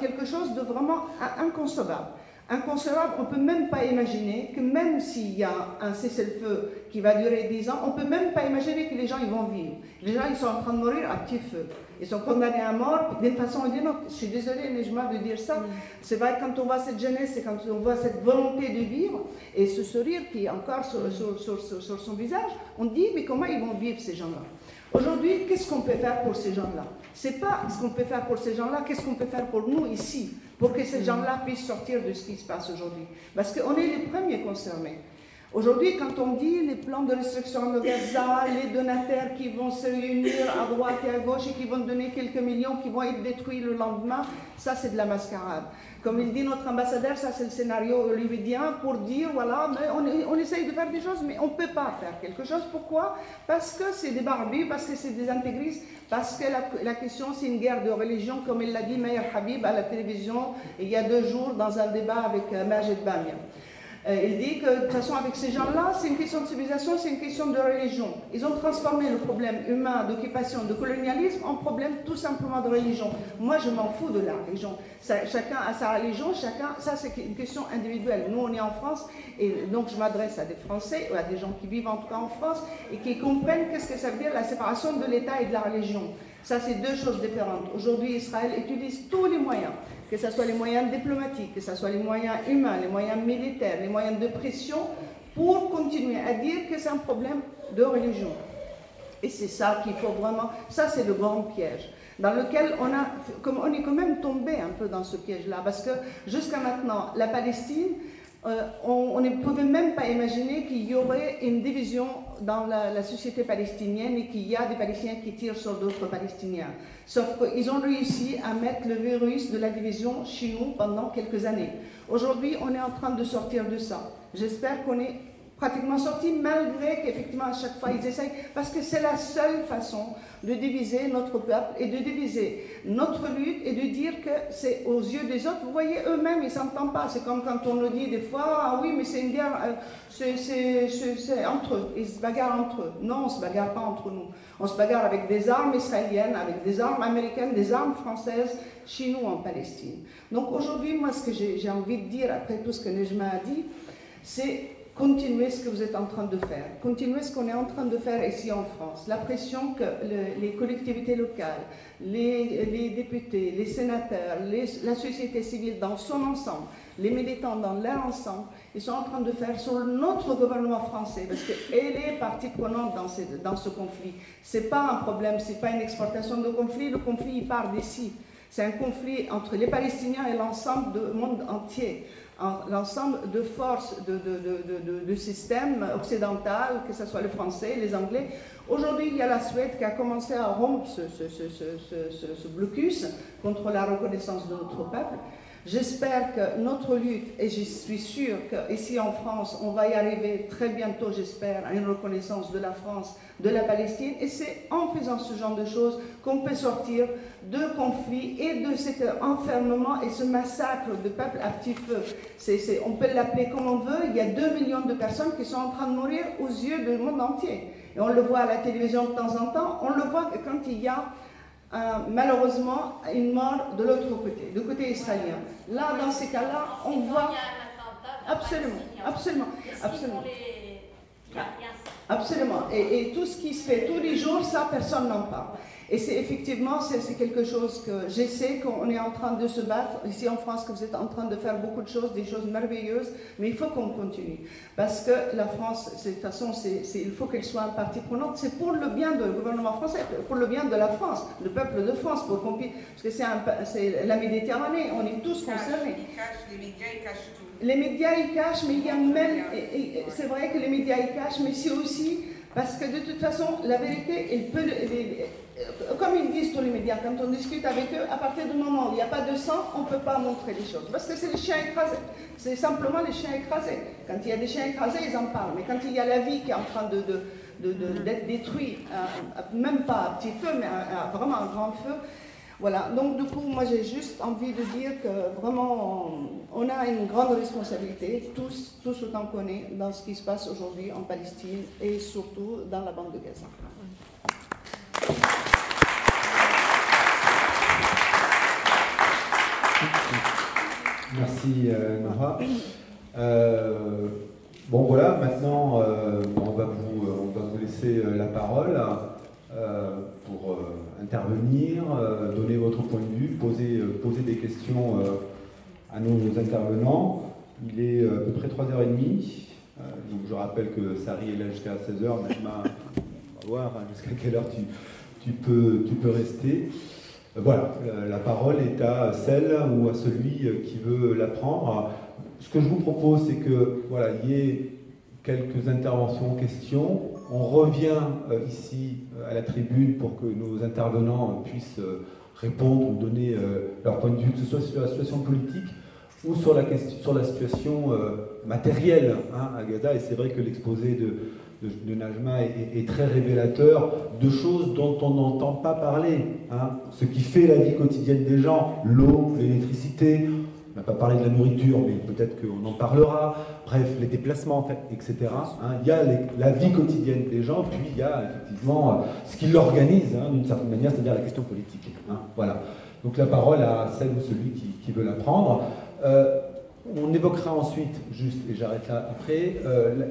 quelque chose de vraiment inconcevable. Inconcevable, on ne peut même pas imaginer que même s'il y a un cessez-le-feu qui va durer 10 ans, on ne peut même pas imaginer que les gens ils vont vivre. Les gens ils sont en train de mourir à petit feu. Ils sont condamnés à mort d'une façon ou d'une autre. Je suis désolée, Nejma, de dire ça. C'est vrai, quand on voit cette jeunesse et quand on voit cette volonté de vivre et ce sourire qui est encore sur son visage, on dit mais comment ils vont vivre ces gens-là? Aujourd'hui, qu'est-ce qu'on peut faire pour ces gens-là? C'est pas ce qu'on peut faire pour ces gens-là, qu'est-ce qu'on peut faire pour nous ici, pour que ces gens-là puissent sortir de ce qui se passe aujourd'hui. Parce qu'on est les premiers concernés. Aujourd'hui, quand on dit les plans de restriction de Gaza, les donataires qui vont se réunir à droite et à gauche et qui vont donner quelques millions qui vont être détruits le lendemain, ça c'est de la mascarade. Comme il dit notre ambassadeur, ça c'est le scénario hollywoodien pour dire, voilà, mais on essaye de faire des choses, mais on ne peut pas faire quelque chose. Pourquoi? Parce que c'est des barbus, parce que c'est des intégristes, parce que la question c'est une guerre de religion, comme il l'a dit Meir Habib à la télévision il y a 2 jours dans un débat avec Majed Bamia. Il dit que de toute façon avec ces gens-là, c'est une question de civilisation, c'est une question de religion. Ils ont transformé le problème humain d'occupation, de colonialisme en problème tout simplement de religion. Moi je m'en fous de la religion. Chacun a sa religion, ça c'est une question individuelle. Nous on est en France et donc je m'adresse à des Français, ou à des gens qui vivent en tout cas en France et qui comprennent qu'est-ce que ça veut dire la séparation de l'État et de la religion. Ça c'est 2 choses différentes. Aujourd'hui Israël utilise tous les moyens, que ce soit les moyens diplomatiques, que ce soit les moyens humains, les moyens militaires, les moyens de pression, pour continuer à dire que c'est un problème de religion. Et c'est ça qu'il faut vraiment... Ça, c'est le grand piège, dans lequel on est quand même tombé un peu dans ce piège-là, parce que jusqu'à maintenant, la Palestine, on ne pouvait même pas imaginer qu'il y aurait une division dans la société palestinienne et qu'il y a des Palestiniens qui tirent sur d'autres Palestiniens. Sauf qu'ils ont réussi à mettre le virus de la division chez nous pendant quelques années. Aujourd'hui, on est en train de sortir de ça. J'espère qu'on est pratiquement sorti, malgré qu'effectivement à chaque fois ils essayent, parce que c'est la seule façon de diviser notre peuple et de diviser notre lutte et de dire que c'est aux yeux des autres. Vous voyez, eux-mêmes, ils ne s'entendent pas. C'est comme quand on nous dit des fois, ah oui, mais c'est une guerre, c'est entre eux, ils se bagarrent entre eux. Non, on ne se bagarre pas entre nous. On se bagarre avec des armes israéliennes, avec des armes américaines, des armes françaises, chez nous en Palestine. Donc aujourd'hui, moi, ce que j'ai envie de dire, après tout ce que Nejma a dit, c'est continuez ce que vous êtes en train de faire, continuez ce qu'on est en train de faire ici en France. La pression que les collectivités locales, les députés, les sénateurs, la société civile dans son ensemble, les militants dans leur ensemble, ils sont en train de faire sur notre gouvernement français, parce qu'elle est partie prenante dans ce conflit. Ce n'est pas un problème, ce n'est pas une exportation de conflit, le conflit il part d'ici. C'est un conflit entre les Palestiniens et l'ensemble du monde entier. L'ensemble de forces de système occidental, que ce soit les Français, les Anglais. Aujourd'hui, il y a la Suède qui a commencé à rompre ce blocus contre la reconnaissance de notre peuple. J'espère que notre lutte, et je suis sûre qu'ici en France, on va y arriver très bientôt, j'espère, à une reconnaissance de la France, de la Palestine, et c'est en faisant ce genre de choses qu'on peut sortir de conflits et de cet enfermement et ce massacre de peuples à petit feu. On peut l'appeler comme on veut, il y a 2 millions de personnes qui sont en train de mourir aux yeux du monde entier. Et on le voit à la télévision de temps en temps, on le voit que quand il y a malheureusement une mort de l'autre côté, du côté israélien. Là, dans ces cas-là, on voit... Absolument, absolument, absolument. Absolument. Et tout ce qui se fait tous les jours, ça, personne n'en parle. Et c'est effectivement, c'est quelque chose que j'essaie, qu'on est en train de se battre. Ici en France, que vous êtes en train de faire beaucoup de choses, des choses merveilleuses, mais il faut qu'on continue. Parce que la France, de toute façon, il faut qu'elle soit un partie prenante. C'est pour le bien du gouvernement français, pour le bien de la France, le peuple de France, parce que c'est la Méditerranée, on est tous concernés. Les médias, ils cachent tout. Les médias, ils cachent, mais il y a même... C'est vrai que les médias, ils cachent, mais c'est aussi... Parce que de toute façon, la vérité, elle peut... Comme ils disent tous les médias, quand on discute avec eux, à partir du moment où il n'y a pas de sang, on ne peut pas montrer les choses. Parce que c'est les chiens écrasés. C'est simplement les chiens écrasés. Quand il y a des chiens écrasés, ils en parlent. Mais quand il y a la vie qui est en train d'être détruite, même pas à petit feu, mais vraiment un grand feu, voilà. Donc du coup, moi j'ai juste envie de dire que vraiment, on a une grande responsabilité, tous autant qu'on est, dans ce qui se passe aujourd'hui en Palestine et surtout dans la bande de Gaza. Merci Nora. Bon voilà, maintenant on va vous laisser la parole pour intervenir, donner votre point de vue, poser des questions à nos intervenants. Il est à peu près 3h30, donc je rappelle que Sari est là jusqu'à 16h, Najma, on va voir jusqu'à quelle heure tu peux rester. Voilà, la parole est à celle ou à celui qui veut la prendre. Ce que je vous propose, c'est que voilà, il y ait quelques interventions, questions. On revient ici à la tribune pour que nos intervenants puissent répondre ou donner leur point de vue, que ce soit sur la situation politique ou sur la situation matérielle à Gaza. Et c'est vrai que l'exposé de Najma est très révélateur de choses dont on n'entend pas parler. Ce qui fait la vie quotidienne des gens, l'eau, l'électricité, on n'a pas parlé de la nourriture, mais peut-être qu'on en parlera, bref, les déplacements, etc. Il y a la vie quotidienne des gens, puis il y a effectivement ce qui l'organise d'une certaine manière, c'est-à-dire la question politique. Voilà. Donc la parole à celle ou celui qui veut la prendre. On évoquera ensuite, juste, et j'arrête là après,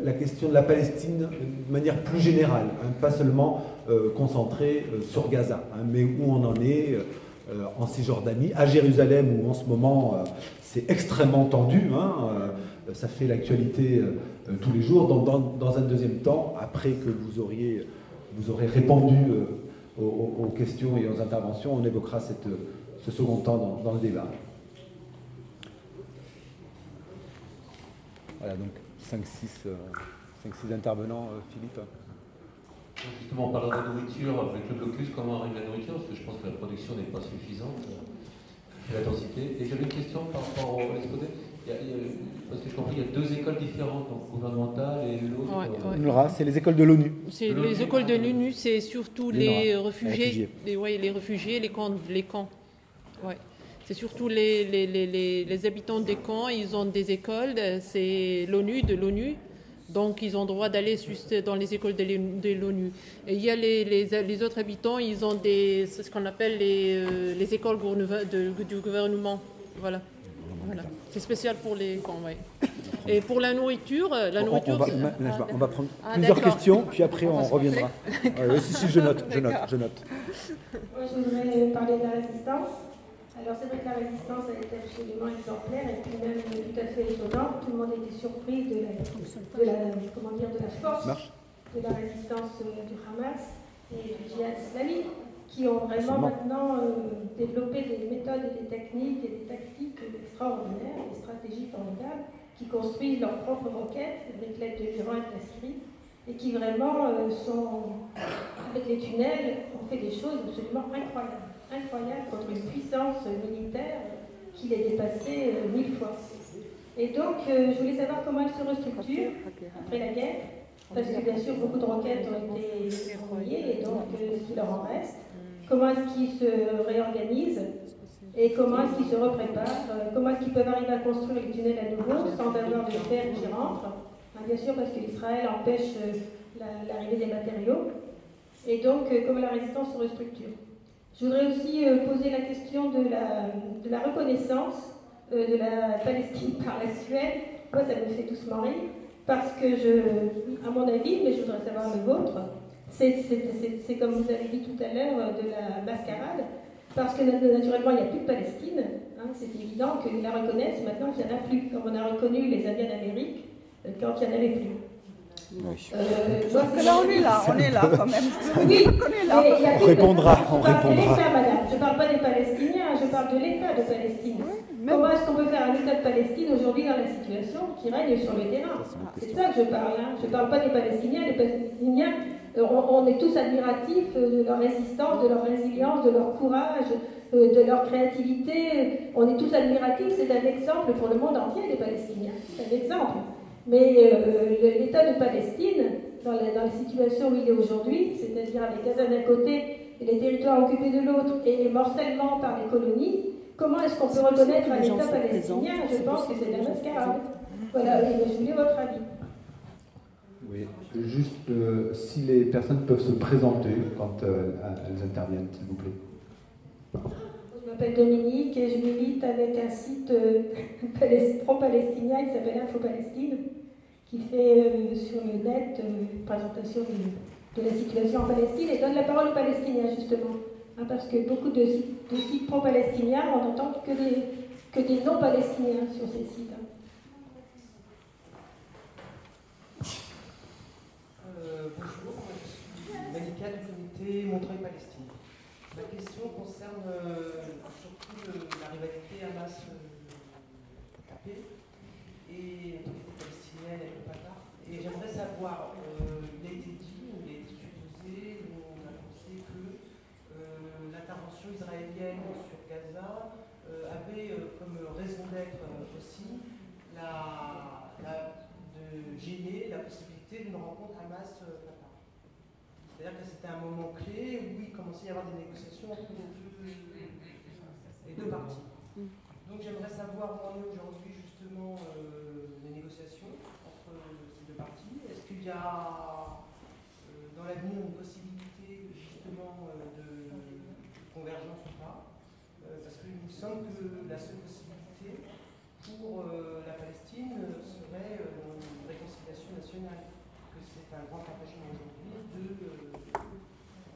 la question de la Palestine de manière plus générale, pas seulement concentrée sur Gaza, mais où on en est en Cisjordanie, à Jérusalem, où en ce moment c'est extrêmement tendu, ça fait l'actualité tous les jours. Dans un deuxième temps, après que vous aurez répondu aux questions et aux interventions, on évoquera ce second temps dans le débat. Voilà, donc 5-6 intervenants, Philippe. Justement, en parlant de la nourriture, avec le blocus, comment arrive la nourriture? Parce que je pense que la production n'est pas suffisante, la densité. Et j'avais une question par rapport à l'exposé. Parce que je comprends qu'il y a deux écoles différentes, donc gouvernementale et l'autre. Nora, c'est les écoles de l'ONU. C'est les écoles de l'ONU, c'est surtout les réfugiés, les réfugiés, les camps. Ouais. C'est surtout les habitants des camps, ils ont des écoles, c'est de l'ONU, donc ils ont droit d'aller juste dans les écoles de l'ONU. Et il y a les autres habitants, ils ont c'est ce qu'on appelle les écoles du gouvernement. Voilà. C'est spécial pour les camps, oui. Et pour la nourriture, on va prendre plusieurs questions, puis après on reviendra. Si, je note. Moi, je voudrais parler de la résistance. Alors c'est vrai que la résistance a été absolument exemplaire et puis même tout à fait étonnante. Tout le monde était surpris de la force de la résistance du Hamas et du djihad islamique, qui ont vraiment maintenant développé des méthodes et des techniques et des tactiques extraordinaires, des stratégies formidables, qui construisent leurs propres roquettes avec l'aide de l'Iran et de la Syrie, et qui vraiment avec les tunnels, ont fait des choses absolument incroyables contre une puissance militaire qui les dépassait 1000 fois. Et donc, je voulais savoir comment elle se restructure après la guerre, parce que bien sûr, beaucoup de roquettes ont été envoyées, et donc, ce qui leur en reste. Comment est-ce qu'ils se réorganisent et comment est-ce qu'ils se repréparent, comment est-ce qu'ils peuvent arriver à construire les tunnels à nouveau sans avoir de fer qui rentre, bien sûr parce qu'Israël empêche l'arrivée des matériaux, et donc comment la résistance se restructure. Je voudrais aussi poser la question de la reconnaissance de la Palestine par la Suède. Moi, ça me fait doucement rire, parce que à mon avis, mais je voudrais savoir le vôtre, C'est comme vous avez dit tout à l'heure, de la mascarade, parce que naturellement, il n'y a plus de Palestine. Hein, c'est évident qu'ils la reconnaissent maintenant qu'il n'y en a plus, comme on a reconnu les Indiens d'Amérique quand il n'y en avait plus. Sauf que là, on est là quand même. Oui, on est là. On répondra. Je parle de l'État, madame. Je ne parle pas des Palestiniens, je parle de l'État de Palestine. Comment est-ce qu'on peut faire un État de Palestine aujourd'hui dans la situation qui règne sur le terrain? C'est ça que je parle. Hein. Je ne parle pas des Palestiniens. Les Palestiniens, on est tous admiratifs de leur résistance, de leur résilience, de leur courage, de leur créativité. On est tous admiratifs. C'est un exemple pour le monde entier, les Palestiniens. C'est un exemple. Mais l'État de Palestine, dans la situation où il est aujourd'hui, c'est-à-dire avec Gaza d'un côté et les territoires occupés de l'autre et les morcellement par les colonies, comment est-ce qu'on peut reconnaître un État palestinien? Je pense que c'est de la mascarade. Voilà, je voulais votre avis. Oui, juste si les personnes peuvent se présenter quand elles interviennent, s'il vous plaît. Je m'appelle Dominique et je milite avec un site pro-palestinien qui s'appelle Info-Palestine, qui fait sur le net une présentation de la situation en Palestine et donne la parole aux Palestiniens, justement. Hein, parce que beaucoup de sites pro-palestiniens, on n'entend que des non-palestiniens sur ces sites. Hein. Bonjour, je suis Malika du comité Montreuil-Palestine. Ma question concerne surtout la rivalité Hamas-KP et l'autorité palestinienne et le Fatah. Et j'aimerais savoir, il a été dit, il a été supposé, on a pensé que l'intervention israélienne sur Gaza avait comme raison d'être aussi de gêner la possibilité d'une rencontre Hamas-Fatah. C'est-à-dire que c'était un moment clé où il commençait à y avoir des négociations entre les deux parties. Donc j'aimerais savoir où en est aujourd'hui justement les négociations entre ces deux parties. Est-ce qu'il y a dans l'avenir une possibilité justement de convergence ou pas? Parce qu'il me semble que la seule possibilité pour la Palestine serait une réconciliation nationale. Que c'est un grand empêchement aujourd'hui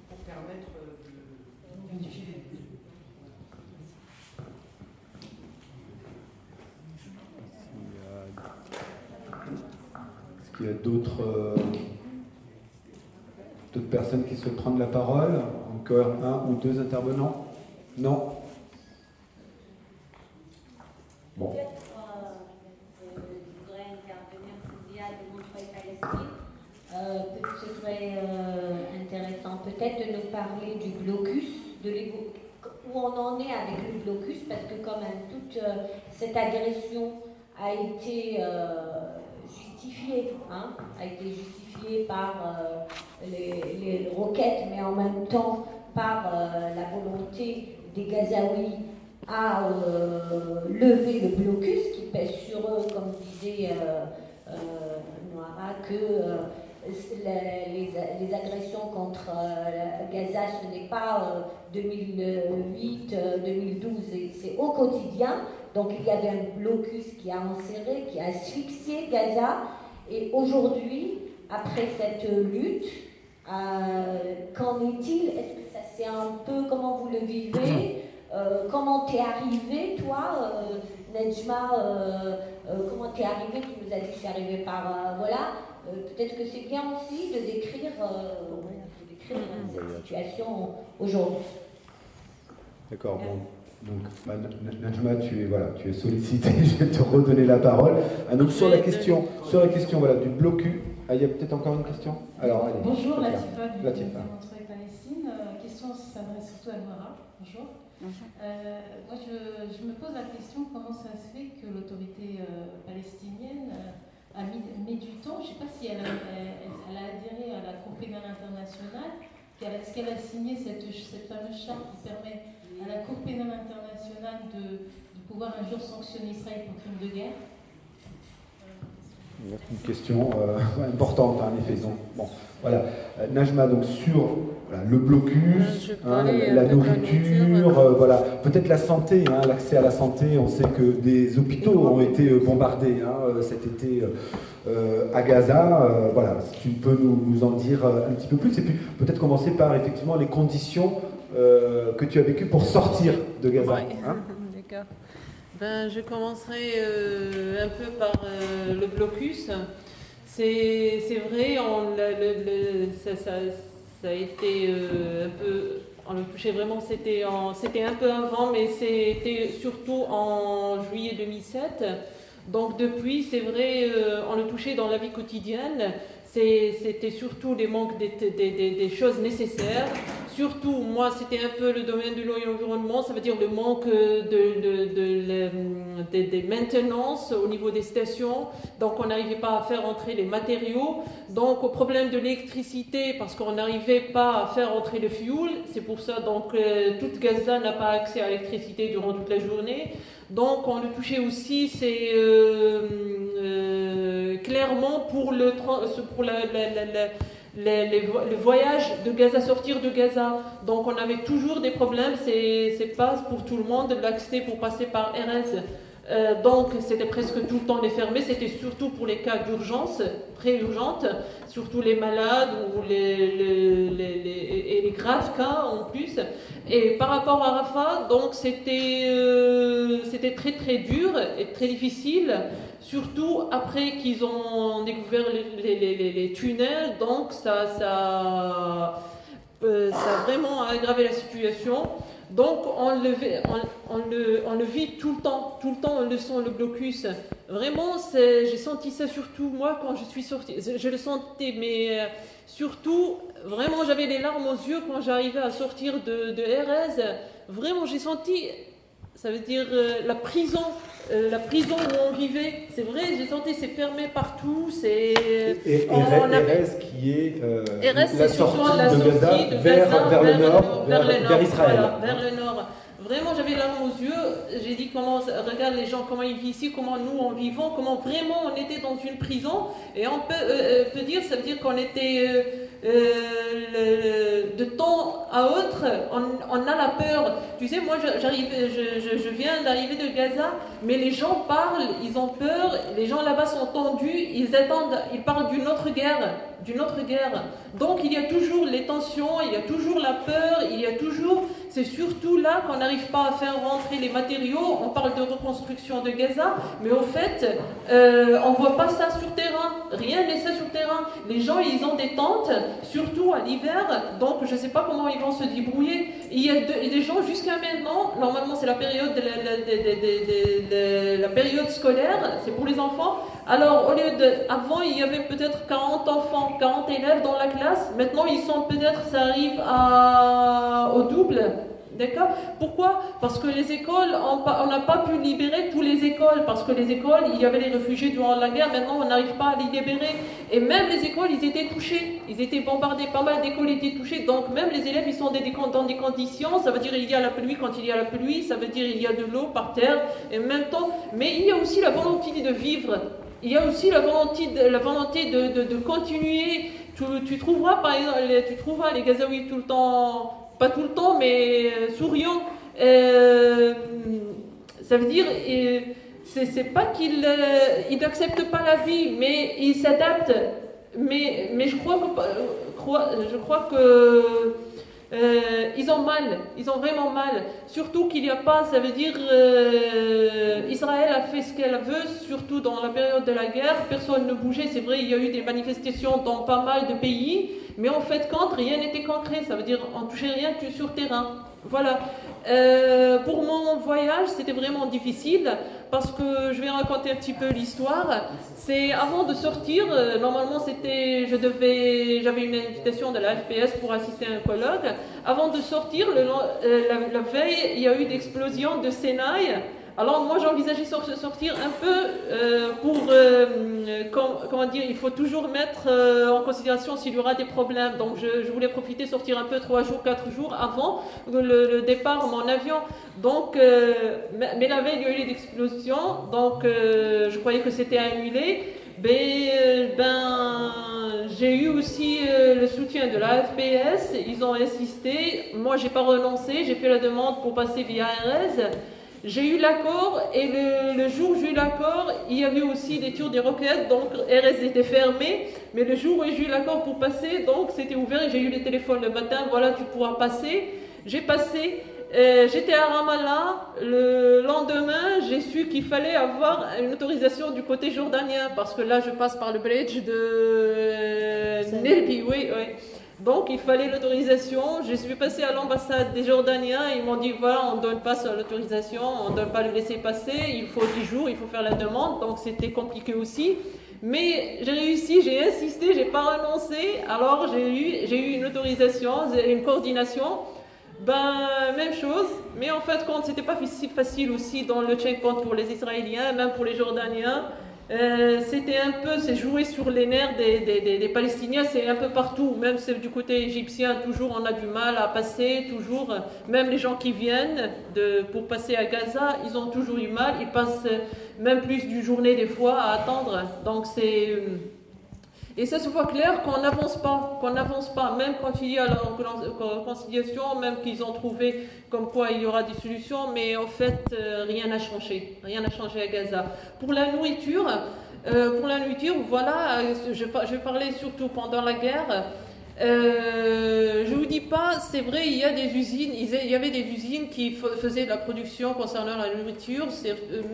pour permettre d'unifier les deux. Est-ce qu'il y a d'autres personnes qui souhaitent prendre la parole? Encore un ou deux intervenants? Non? Bon. Je voudrais intervenir pour Zia de Montreuil-Palestine. Ce serait intéressant peut-être de nous parler du blocus, où on en est avec le blocus, parce que quand même toute cette agression a été justifiée, par les roquettes, mais en même temps par la volonté des Gazaouis à lever le blocus qui pèse sur eux, comme disait Noara, que les agressions contre Gaza, ce n'est pas 2008, 2012, c'est au quotidien. Donc il y avait un blocus qui a enserré, qui a asphyxié Gaza. Et aujourd'hui, après cette lutte, qu'en est-il? Est-ce que ça c'est un peu comment vous le vivez? Comment t'es arrivé, toi, Nejma? Comment t'es arrivé? Tu nous as dit que c'est arrivé par voilà. Peut-être que c'est bien aussi de décrire cette situation aujourd'hui. D'accord, bon. Donc, Najma, tu es sollicité, je vais te redonner la parole. Donc, sur la question voilà, du blocus, il y a peut-être encore une question? Alors, allez. Bonjour, Latifa du Montreuil-Palestine. Question s'adresse surtout à Noara. Bonjour. Moi, je me pose la question, comment ça se fait que l'autorité palestinienne a mis du temps? Je ne sais pas si elle a adhéré à la Cour pénale internationale. Est-ce qu'elle a signé cette fameuse charte qui permet à la Cour pénale internationale de pouvoir un jour sanctionner Israël pour crime de guerre? Une question importante, en effet. Donc, bon, voilà. Najma, donc sur voilà, le blocus, la nourriture, voilà, peut-être la santé, l'accès à la santé. On sait que des hôpitaux ont été bombardés cet été à Gaza. Voilà, si tu peux nous en dire un petit peu plus, et puis peut-être commencer par effectivement les conditions que tu as vécues pour sortir de Gaza. Ouais. D'accord. Ben, je commencerai un peu par le blocus. C'est vrai, ça a été un peu, on le touchait vraiment, c'était un peu avant, mais c'était surtout en juillet 2007. Donc depuis, c'est vrai, on le touchait dans la vie quotidienne. C'était surtout les manques des choses nécessaires. Surtout, moi, c'était un peu le domaine de l'environnement, ça veut dire le manque des maintenances au niveau des stations. Donc, on n'arrivait pas à faire entrer les matériaux. Donc, au problème de l'électricité, parce qu'on n'arrivait pas à faire entrer le fioul. C'est pour ça, donc, toute Gaza n'a pas accès à l'électricité durant toute la journée. Donc, on le touchait aussi, c'est clairement pour le voyage de Gaza, sortir de Gaza. Donc, on avait toujours des problèmes, c'est pas pour tout le monde, l'accès pour passer par Erez. Donc, c'était presque tout le temps fermé, c'était surtout pour les cas d'urgence, très urgentes, surtout les malades ou les graves cas en plus. Et par rapport à Rafah, donc c'était très très dur et très difficile, surtout après qu'ils ont découvert les tunnels, donc ça a vraiment aggravé la situation. Donc on le vit tout le temps, on le sent, le blocus. Vraiment, j'ai senti ça surtout moi quand je suis sortie. Je le sentais, mais surtout, vraiment, j'avais les larmes aux yeux quand j'arrivais à sortir de Erez. Vraiment, j'ai senti, ça veut dire la prison où on vivait. C'est vrai, j'ai senti, c'est fermé partout. Erez qui est la sortie de Gaza vers le nord, vers Israël. Voilà, vers le nord. Vraiment, j'avais les larmes aux yeux. J'ai dit, regarde les gens, comment ils vivent ici, comment nous, en vivant, comment vraiment on était dans une prison. Et on peut dire, ça veut dire qu'on était de temps à autre, on a la peur. Tu sais, moi, je viens d'arriver de Gaza, mais les gens parlent, ils ont peur, les gens là-bas sont tendus, ils attendent, ils parlent d'une autre guerre. Donc il y a toujours les tensions, il y a toujours la peur, c'est surtout là qu'on n'arrive pas à faire rentrer les matériaux. On parle de reconstruction de Gaza, mais au fait, on voit pas ça sur terrain, rien n'est ça sur terrain. Les gens, ils ont des tentes, surtout à l'hiver, donc je sais pas comment ils vont se débrouiller. Il y a des gens jusqu'à maintenant, normalement c'est la période la période scolaire, c'est pour les enfants. Alors, avant, il y avait peut-être 40 enfants, 40 élèves dans la classe. Maintenant, ils sont peut-être, ça arrive au double. D'accord? Pourquoi? Parce que les écoles, on n'a pas pu libérer toutes les écoles. Parce que les écoles, il y avait les réfugiés durant la guerre. Maintenant, on n'arrive pas à les libérer. Et même les écoles, ils étaient touchés. Ils étaient bombardés. Pas mal d'écoles étaient touchées. Donc, même les élèves, ils sont dans des conditions. Ça veut dire il y a la pluie. Quand il y a la pluie, ça veut dire il y a de l'eau par terre. Et en même temps, mais il y a aussi la volonté de vivre. Il y a aussi la volonté de continuer. Tu trouveras, par exemple, les Gazaouis tout le temps, pas tout le temps, mais souriants. Ça veut dire, c'est pas qu'ils n'acceptent pas la vie, mais ils s'adaptent. Mais je crois que ils ont mal, ils ont vraiment mal. Surtout qu'il n'y a pas, ça veut dire Israël a fait ce qu'elle veut, surtout dans la période de la guerre. Personne ne bougeait, c'est vrai, il y a eu des manifestations dans pas mal de pays, mais en fait, rien n'était concret. Ça veut dire on ne touchait rien sur terrain. Voilà. Pour mon voyage, c'était vraiment difficile parce que je vais raconter un petit peu l'histoire. C'est avant de sortir, normalement j'avais une invitation de la FPS pour assister à un colloque. Avant de sortir, la veille, il y a eu d'explosion de Sinaï. Alors moi j'envisageais sortir un peu comment dire, il faut toujours mettre en considération s'il y aura des problèmes. Donc je voulais profiter, sortir un peu 3 jours, 4 jours avant le départ de mon avion. Donc, mais la veille il y a eu l'explosion, donc je croyais que c'était annulé. J'ai eu aussi le soutien de la FPS, ils ont insisté. Moi, j'ai pas renoncé, j'ai fait la demande pour passer via RS. J'ai eu l'accord et le jour où j'ai eu l'accord, il y avait aussi des tours des roquettes, donc RS était fermé. Mais le jour où j'ai eu l'accord pour passer, donc c'était ouvert et j'ai eu le téléphone le matin, voilà, tu pourras passer. J'ai passé, j'étais à Ramallah, le lendemain, j'ai su qu'il fallait avoir une autorisation du côté jordanien, parce que là je passe par le bridge de Nelbi, oui. Donc il fallait l'autorisation. Je suis passée à l'ambassade des Jordaniens. Ils m'ont dit voilà, on ne donne pas l'autorisation, on ne donne pas le laisser passer. Il faut 10 jours, il faut faire la demande. Donc c'était compliqué aussi. Mais j'ai réussi, j'ai insisté, j'ai pas renoncé. Alors j'ai eu une autorisation, une coordination. Même chose. Mais en fait, compte, c'était pas si facile aussi dans le checkpoint pour les Israéliens, même pour les Jordaniens. C'était un peu, c'est jouer sur les nerfs des Palestiniens, c'est un peu partout, même du côté égyptien, toujours on a du mal à passer, toujours, même les gens qui viennent pour passer à Gaza, ils ont toujours eu mal, ils passent même plus d'une journée des fois à attendre, donc c'est... Et ça se voit clair qu'on n'avance pas, même quand il y a la conciliation, même qu'ils ont trouvé comme quoi il y aura des solutions, mais en fait, rien n'a changé à Gaza. Pour la nourriture, voilà, je vais parler surtout pendant la guerre. Je vous dis pas, c'est vrai, il y a des usines, il y avait des usines qui faisaient de la production concernant la nourriture,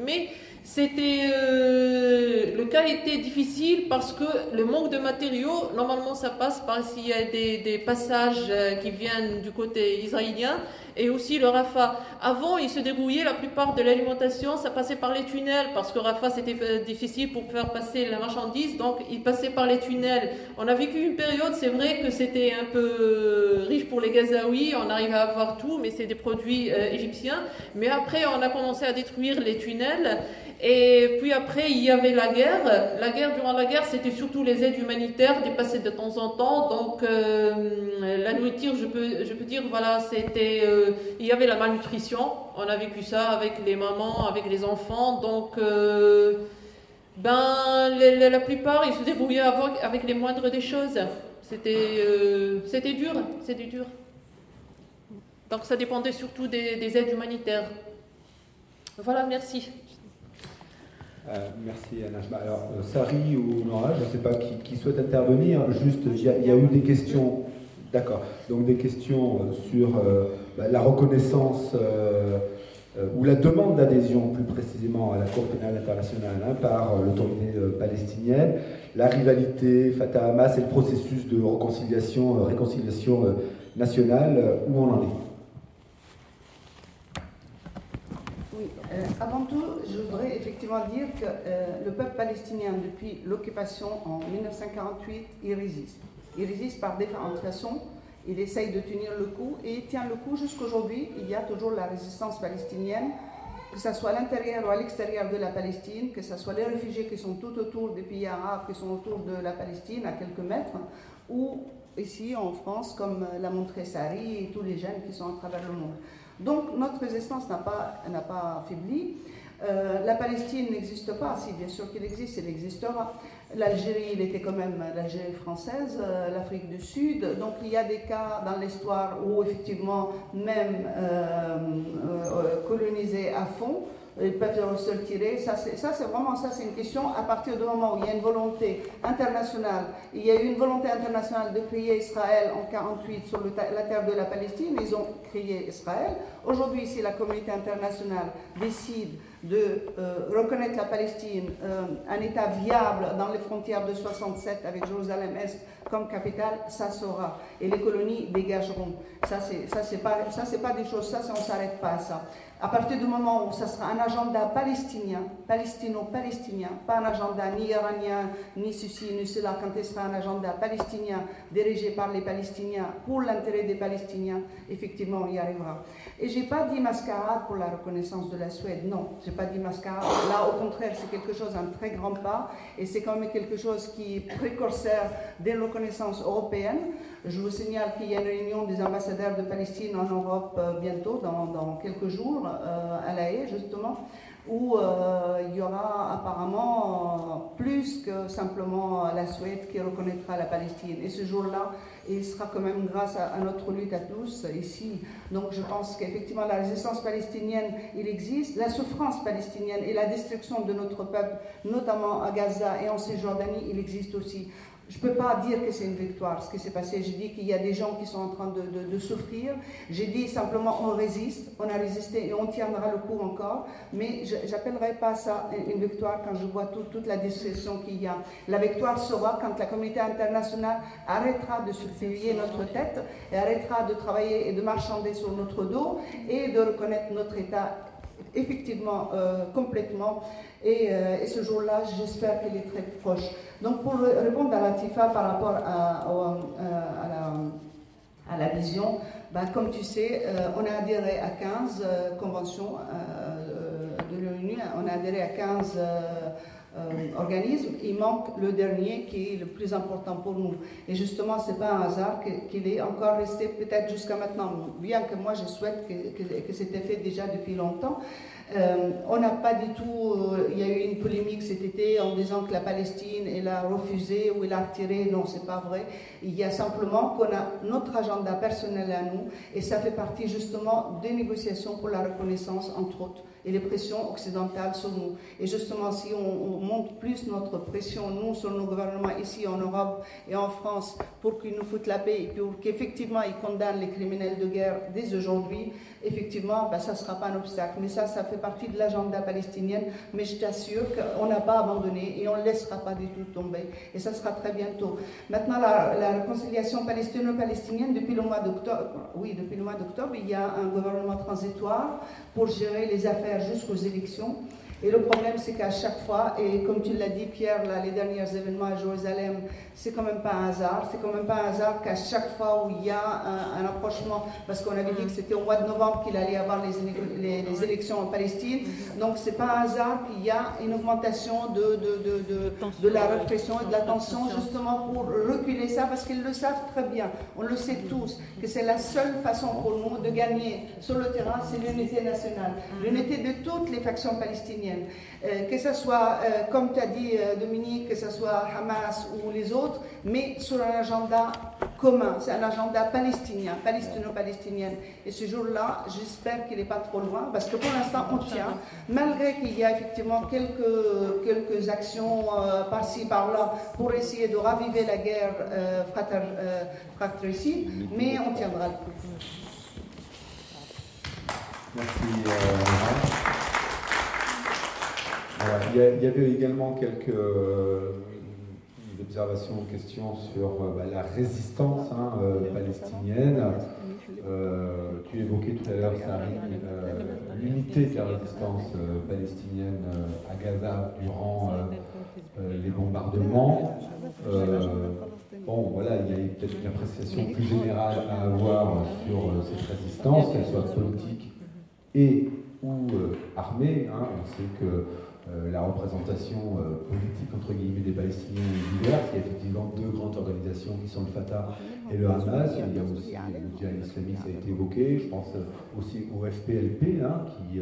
mais le cas était difficile parce que le manque de matériaux, normalement ça passe par s'il y a des passages qui viennent du côté israélien et aussi le Rafah. Avant, ils se débrouillaient, la plupart de l'alimentation, ça passait par les tunnels parce que Rafah c'était difficile pour faire passer la marchandise, donc ils passaient par les tunnels. On a vécu une période, c'est vrai que c'était un peu riche pour les Gazaouis, on arrivait à avoir tout, mais c'est des produits égyptiens. Mais après, on a commencé à détruire les tunnels. Et puis après, il y avait la guerre. Durant la guerre, c'était surtout les aides humanitaires dépassaient de temps en temps. Donc, la nourriture, je peux dire, voilà, il y avait la malnutrition. On a vécu ça avec les mamans, avec les enfants. Donc, la plupart, ils se débrouillaient avec les moindres des choses. C'était dur. Donc, ça dépendait surtout des aides humanitaires. Voilà, merci. Merci Anna. Alors, Sari ou Nora, je ne sais pas qui souhaite intervenir. Juste, il y a eu des questions. D'accord. Donc des questions sur la reconnaissance ou la demande d'adhésion, plus précisément, à la Cour pénale internationale par l'autorité palestinienne, la rivalité Fatah-Hamas et le processus de réconciliation nationale, où on en est. Avant tout, je voudrais effectivement dire que le peuple palestinien, depuis l'occupation en 1948, il résiste. Il résiste par différentes façons. Il essaye de tenir le coup et il tient le coup jusqu'aujourd'hui. Il y a toujours la résistance palestinienne, que ce soit à l'intérieur ou à l'extérieur de la Palestine, que ce soit les réfugiés qui sont tout autour des pays arabes, qui sont autour de la Palestine, à quelques mètres, ou ici en France, comme l'a montré Sari et tous les jeunes qui sont à travers le monde. Donc notre résistance n'a pas affaibli. La Palestine n'existe pas, si bien sûr qu'elle existe, elle existera. L'Algérie, il était quand même l'Algérie française, l'Afrique du Sud. Donc il y a des cas dans l'histoire où effectivement, même colonisés à fond, ils peuvent se retirer. Ça c'est une question à partir du moment où il y a une volonté internationale. Il y a eu une volonté internationale de créer Israël en 1948 sur la terre de la Palestine. Ils ont créé Israël. Aujourd'hui, si la communauté internationale décide de reconnaître la Palestine un État viable dans les frontières de 67 avec Jérusalem-Est comme capitale, ça sera. Et les colonies dégageront. Ça c'est pas des choses, on ne s'arrête pas à ça. À partir du moment où ça sera un agenda palestinien, palestino-palestinien, pas un agenda ni iranien, ni ceci, ni cela, quand il sera un agenda palestinien dirigé par les Palestiniens pour l'intérêt des Palestiniens, effectivement, on y arrivera. Et je n'ai pas dit mascarade pour la reconnaissance de la Suède, non, je n'ai pas dit mascarade. Là, au contraire, c'est quelque chose, un très grand pas, et c'est quand même quelque chose qui est précurseur d'une reconnaissance européenne. Je vous signale qu'il y a une réunion des ambassadeurs de Palestine en Europe bientôt, dans quelques jours, à La Haye, justement, où il y aura apparemment plus que simplement la Suède qui reconnaîtra la Palestine. Et ce jour-là, il sera quand même grâce à notre lutte à tous ici. Donc je pense qu'effectivement la résistance palestinienne, il existe. La souffrance palestinienne et la destruction de notre peuple, notamment à Gaza et en Cisjordanie, il existe aussi. Je ne peux pas dire que c'est une victoire, ce qui s'est passé. J'ai dit qu'il y a des gens qui sont en train de souffrir. J'ai dit simplement on résiste, on a résisté et on tiendra le coup encore. Mais je n'appellerai pas ça une victoire quand je vois toute la destruction qu'il y a. La victoire sera quand la communauté internationale arrêtera de se payer notre tête et arrêtera de travailler et de marchander sur notre dos et de reconnaître notre État effectivement, complètement. Et ce jour-là, j'espère qu'il est très proche. Donc, pour répondre à Latifa par rapport à la vision, ben, comme tu sais, on a adhéré à 15 conventions de l'ONU, on a adhéré à 15 organismes. Il manque le dernier qui est le plus important pour nous. Et justement, ce n'est pas un hasard qu'il est encore resté peut-être jusqu'à maintenant, bien que moi je souhaite que c'était fait déjà depuis longtemps. On n'a pas du tout, il y a eu une polémique cet été en disant que la Palestine, elle a refusé ou elle a retiré. Non, c'est pas vrai. Il y a simplement qu'on a notre agenda personnel à nous et ça fait partie justement des négociations pour la reconnaissance, entre autres, et les pressions occidentales sur nous. Et justement, si on monte plus notre pression, nous, sur nos gouvernements ici en Europe et en France, pour qu'ils nous foutent la paix et pour qu'effectivement ils condamnent les criminels de guerre dès aujourd'hui, effectivement, ben, ça ne sera pas un obstacle. Mais ça fait partie de l'agenda palestinien. Mais je t'assure qu'on n'a pas abandonné et on ne laissera pas du tout tomber. Et ça sera très bientôt. Maintenant, la réconciliation palestino-palestinienne, depuis le mois d'octobre, oui, depuis le mois d'octobre, il y a un gouvernement transitoire pour gérer les affaires jusqu'aux élections. Et le problème, c'est qu'à chaque fois, et comme tu l'as dit, Pierre, là, les derniers événements à Jérusalem, c'est quand même pas un hasard. C'est quand même pas un hasard qu'à chaque fois où il y a un approchement, parce qu'on avait dit que c'était au mois de novembre qu'il allait y avoir les élections en Palestine, donc c'est pas un hasard qu'il y a une augmentation de la répression et de la tension, justement pour reculer ça, parce qu'ils le savent très bien, on le sait tous, que c'est la seule façon pour nous de gagner sur le terrain, c'est l'unité nationale, l'unité de toutes les factions palestiniennes. Que ce soit, comme tu as dit Dominique, que ce soit Hamas ou les autres, mais sur un agenda commun, c'est un agenda palestinien, palestino-palestinien. Et ce jour-là, j'espère qu'il n'est pas trop loin, parce que pour l'instant, on tient, malgré qu'il y a effectivement quelques actions par-ci, par-là, pour essayer de raviver la guerre fratricide, mais on tiendra le coup. Merci. Voilà. Il y avait également quelques observations, questions sur la résistance palestinienne. Tu évoquais tout à l'heure l'unité de la résistance palestinienne à Gaza durant les bombardements. Bon, voilà, il y a peut-être une appréciation plus générale à avoir sur cette résistance, qu'elle soit politique et ou armée. On sait que la représentation politique entre guillemets des Palestiniens est diverse. Il y a effectivement deux grandes organisations qui sont le Fatah et le Hamas. Il y a aussi le djihad islamique, ça a été évoqué. Je pense aussi au FPLP qui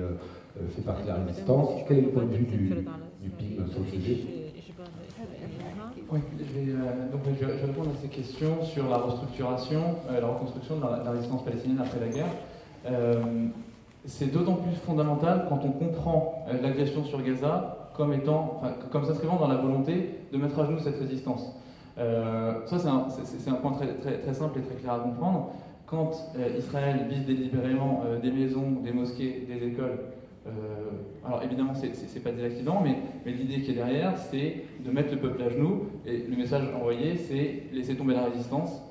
fait partie de la résistance. Quel est le point de vue du PIG sur le sujet? Oui, je vais répondre à ces questions sur la restructuration, la reconstruction de la résistance palestinienne après la guerre. C'est d'autant plus fondamental quand on comprend l'agression sur Gaza comme s'inscrivant dans la volonté de mettre à genoux cette résistance. Ça, c'est un point très simple et très clair à comprendre. Quand Israël vise délibérément des maisons, des mosquées, des écoles, alors évidemment, c'est pas des accidents, mais l'idée qui est derrière, c'est de mettre le peuple à genoux. Et le message envoyé, c'est laisser tomber la résistance.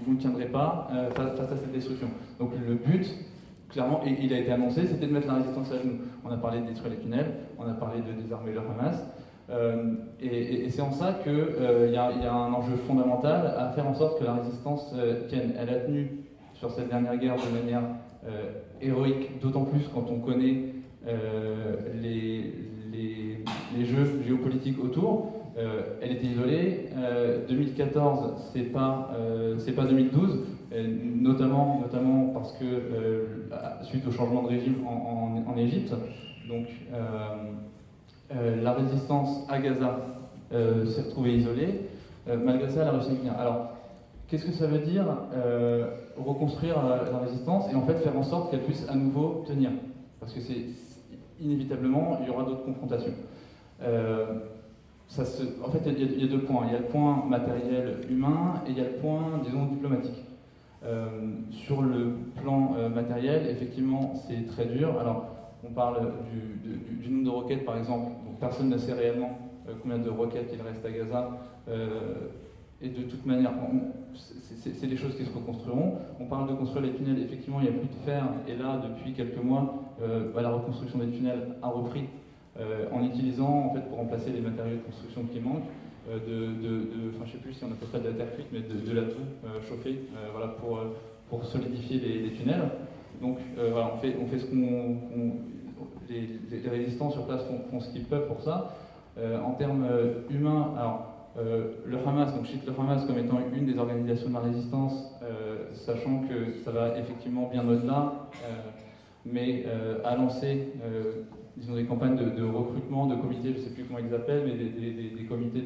Vous ne tiendrez pas face à cette destruction. Donc le but, clairement, et il a été annoncé, c'était de mettre la résistance à genoux. On a parlé de détruire les tunnels, on a parlé de désarmer le Hamas, et c'est en ça qu'il y a un enjeu fondamental à faire en sorte que la résistance tienne. Elle a tenu sur cette dernière guerre de manière héroïque, d'autant plus quand on connaît les jeux géopolitiques autour. elle était isolée. 2014, c'est pas 2012, notamment parce que suite au changement de régime en Égypte, donc la résistance à Gaza s'est retrouvée isolée. Malgré ça, elle a réussi à tenir. Alors, qu'est-ce que ça veut dire reconstruire la résistance et en fait faire en sorte qu'elle puisse à nouveau tenir? Parce que inévitablement, il y aura d'autres confrontations. En fait, il y a deux points. Il y a le point matériel humain et il y a le point, disons, diplomatique. Sur le plan matériel, effectivement, c'est très dur. Alors, on parle du nombre de roquettes, par exemple. Donc, personne ne sait réellement combien de roquettes il reste à Gaza. Et de toute manière, c'est des choses qui se reconstruiront. On parle de construire les tunnels. Effectivement, il n'y a plus de fer. Et là, depuis quelques mois, la reconstruction des tunnels a repris en utilisant, en fait, pour remplacer les matériaux de construction qui manquent, enfin, je ne sais plus si on appelle ça de la terre cuite, mais de la toux chauffée, voilà, pour solidifier les tunnels. Donc, voilà, on fait ce les résistants sur place font ce qu'ils peuvent pour ça. En termes humains, alors, le Hamas, donc je cite le Hamas comme étant une des organisations de la résistance, sachant que ça va effectivement bien au-delà, mais a lancé disons des campagnes de recrutement, de comités, je ne sais plus comment ils appellent, mais des comités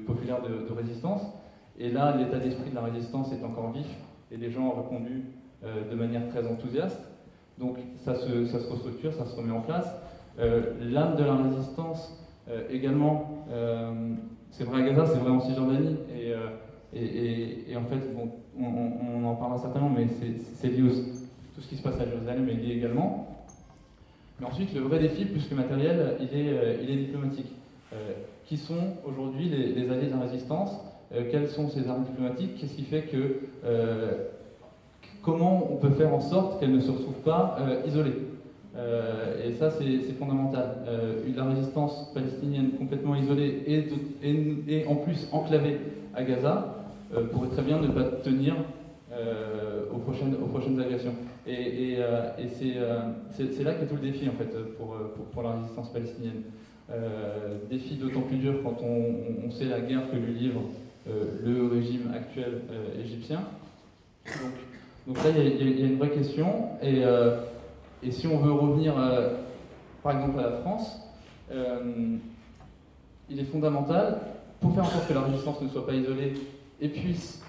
populaires de résistance. Et là, l'état d'esprit de la résistance est encore vif, et les gens ont répondu de manière très enthousiaste. Donc ça se restructure, ça se remet en place. L'âme de la résistance, également, c'est vrai à Gaza, c'est vrai en Cisjordanie, et en fait, bon, on en parlera certainement, mais c'est lié aussi. Tout ce qui se passe à Jérusalem est lié également. Mais ensuite, le vrai défi, plus que matériel, il est diplomatique. Qui sont aujourd'hui les alliés de la résistance? Quelles sont ces armes diplomatiques? Qu'est-ce qui fait que... comment on peut faire en sorte qu'elles ne se retrouvent pas isolées? Et ça, c'est fondamental. La résistance palestinienne complètement isolée et en plus enclavée à Gaza pourrait très bien ne pas tenir aux prochaines agressions. Et c'est là qu'est tout le défi, en fait, pour la résistance palestinienne. Défi d'autant plus dur quand on sait la guerre que lui livre le régime actuel égyptien. Donc là, il y a une vraie question. Et si on veut revenir, par exemple, à la France, il est fondamental, pour faire en sorte que la résistance ne soit pas isolée et puisse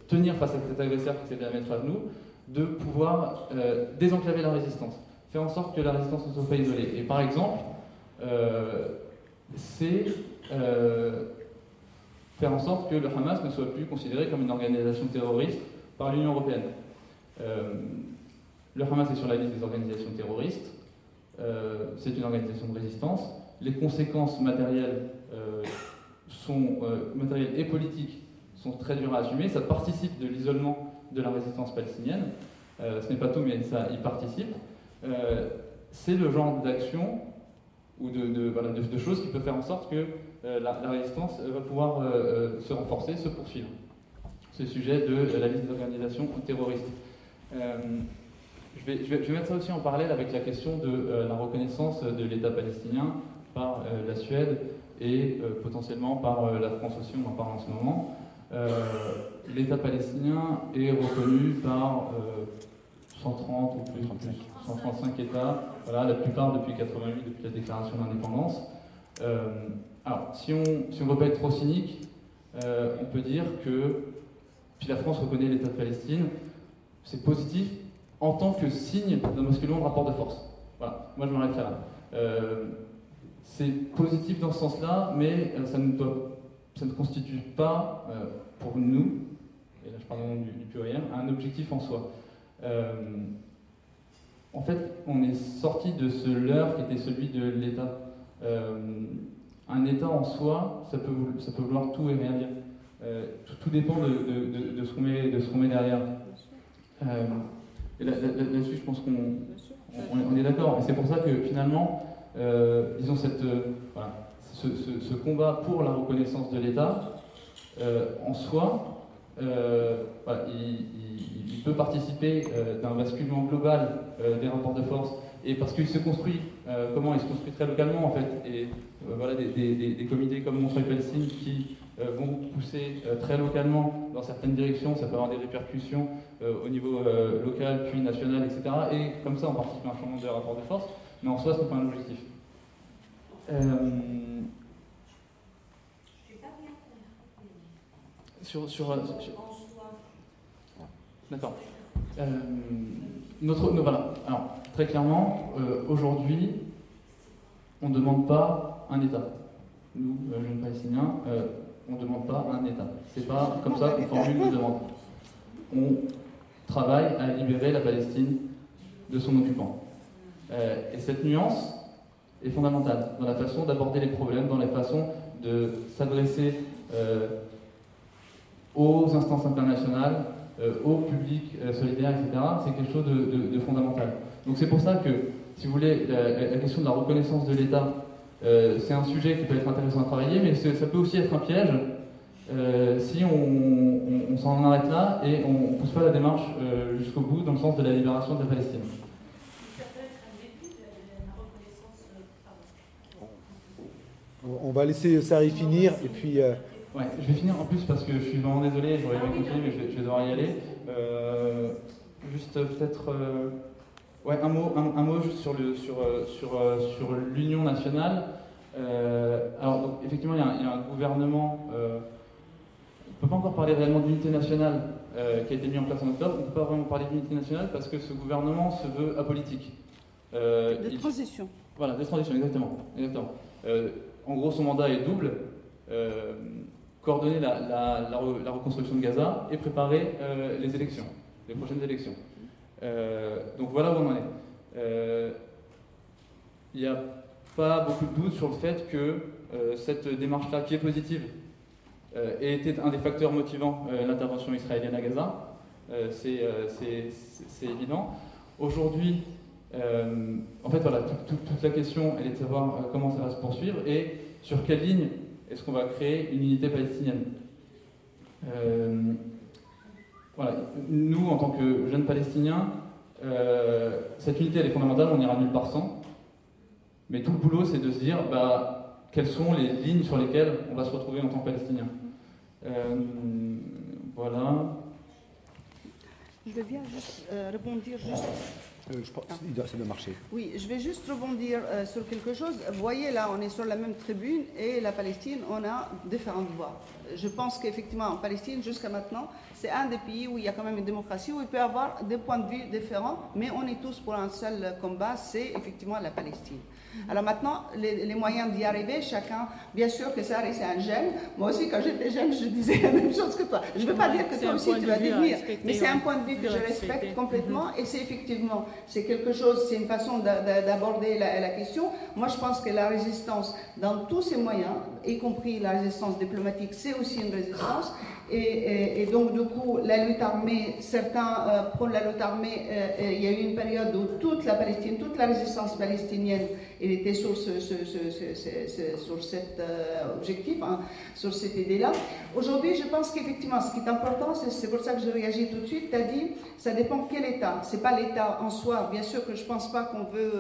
tenir face à cet agresseur qui s'est à mettre à genoux, de pouvoir désenclaver la résistance, faire en sorte que la résistance ne soit pas isolée. Et par exemple, c'est faire en sorte que le Hamas ne soit plus considéré comme une organisation terroriste par l'Union européenne. Le Hamas est sur la liste des organisations terroristes, c'est une organisation de résistance. Les conséquences matérielles, matérielles et politiques sont très dures à assumer. Ça participe de l'isolement de la résistance palestinienne. Ce n'est pas tout, mais ça y participe. C'est le genre d'action ou de choses qui peuvent faire en sorte que la résistance va pouvoir se renforcer, se poursuivre. C'est le sujet de la liste d'organisations terroristes. Je vais mettre ça aussi en parallèle avec la question de la reconnaissance de l'État palestinien par la Suède et potentiellement par la France aussi, on en parle en ce moment. L'État palestinien est reconnu par 130 ou plus, 135 États, voilà, la plupart depuis 88, depuis la déclaration d'indépendance. Alors, si on ne veut pas être trop cynique, on peut dire que si la France reconnaît l'État de Palestine, c'est positif en tant que signe d'un basculement de rapport de force. Voilà, moi je m'arrêterai là. C'est positif dans ce sens-là, mais ça ne constitue pas, pour nous, et là je parle au nom du POIM, un objectif en soi. En fait, on est sorti de ce leurre qui était celui de l'État. Un État en soi, ça peut vouloir tout et rien dire. Tout dépend de ce qu'on met derrière. Et là-dessus, je pense qu'on est d'accord. Et c'est pour ça que finalement, disons, ce combat pour la reconnaissance de l'État, en soi, voilà, il peut participer d'un basculement global des rapports de force, et parce qu'il se construit, comment il se construit très localement en fait, et voilà des comités comme Montreuil-Palestine qui vont pousser très localement dans certaines directions, ça peut avoir des répercussions au niveau local puis national, etc. Et comme ça on participe à un changement de rapport de force, mais en soi ce n'est pas un objectif. D'accord. Voilà. Alors, très clairement, aujourd'hui, on ne demande pas un État. Nous, jeunes Palestiniens, on ne demande pas un État. C'est pas comme ça qu'on formule une demande. On travaille à libérer la Palestine de son occupant. Et cette nuance est fondamentale dans la façon d'aborder les problèmes, dans la façon de s'adresser aux instances internationales, au public solidaire, etc. C'est quelque chose de fondamental. Donc c'est pour ça que, si vous voulez, la question de la reconnaissance de l'État, c'est un sujet qui peut être intéressant à travailler, mais ça peut aussi être un piège si on s'en arrête là et on ne pousse pas la démarche jusqu'au bout dans le sens de la libération de la Palestine. On va laisser Sari finir et puis... Ouais, je vais finir en plus parce que je suis vraiment désolé, j'aurais aimé continuer mais je vais devoir y aller. Juste peut-être un mot juste sur l'union nationale. Alors donc, effectivement il y a un gouvernement, on ne peut pas encore parler réellement d'unité nationale qui a été mis en place en octobre, on ne peut pas vraiment parler d'unité nationale parce que ce gouvernement se veut apolitique. De transition. Voilà, de transition, exactement. En gros son mandat est double. Coordonner la reconstruction de Gaza et préparer les élections, les prochaines élections. Donc voilà où on en est. Il n'y a pas beaucoup de doute sur le fait que cette démarche-là, qui est positive, ait été un des facteurs motivant l'intervention israélienne à Gaza. C'est évident. Aujourd'hui, en fait, voilà, toute la question, elle est de savoir comment ça va se poursuivre et sur quelle ligne est-ce qu'on va créer une unité palestinienne. Voilà. Nous, en tant que jeunes Palestiniens, cette unité elle est fondamentale, on ira nulle part sans. Mais tout le boulot, c'est de se dire quelles sont les lignes sur lesquelles on va se retrouver en tant que Palestiniens. Voilà. Je vais bien juste rebondir juste. Je pense que ça doit marcher. Oui, je vais juste rebondir sur quelque chose. Vous voyez, là, on est sur la même tribune et la Palestine, on a différentes voix. Je pense qu'effectivement, en Palestine, jusqu'à maintenant, c'est un des pays où il y a quand même une démocratie, où il peut y avoir des points de vue différents, mais on est tous pour un seul combat, c'est effectivement la Palestine. Alors maintenant, les moyens d'y arriver, chacun, bien sûr que ça, c'est un gène. Moi aussi, quand j'étais jeune, je disais la même chose que toi. Je ne veux pas dire que toi aussi tu vas devenir, mais c'est un point de vue que je respecte complètement et c'est effectivement, c'est quelque chose, c'est une façon d'aborder la question. Moi, je pense que la résistance, dans tous ses moyens, y compris la résistance diplomatique, c'est aussi une résistance. Et donc, du coup, la lutte armée, certains prônent la lutte armée. Il y a eu une période où toute la Palestine, toute la résistance palestinienne, elle était sur cet objectif, hein, sur cette idée-là. Aujourd'hui, je pense qu'effectivement, ce qui est important, c'est pour ça que je réagis tout de suite, tu as dit, ça dépend quel État. Ce n'est pas l'État en soi. Bien sûr que je ne pense pas qu'on veut...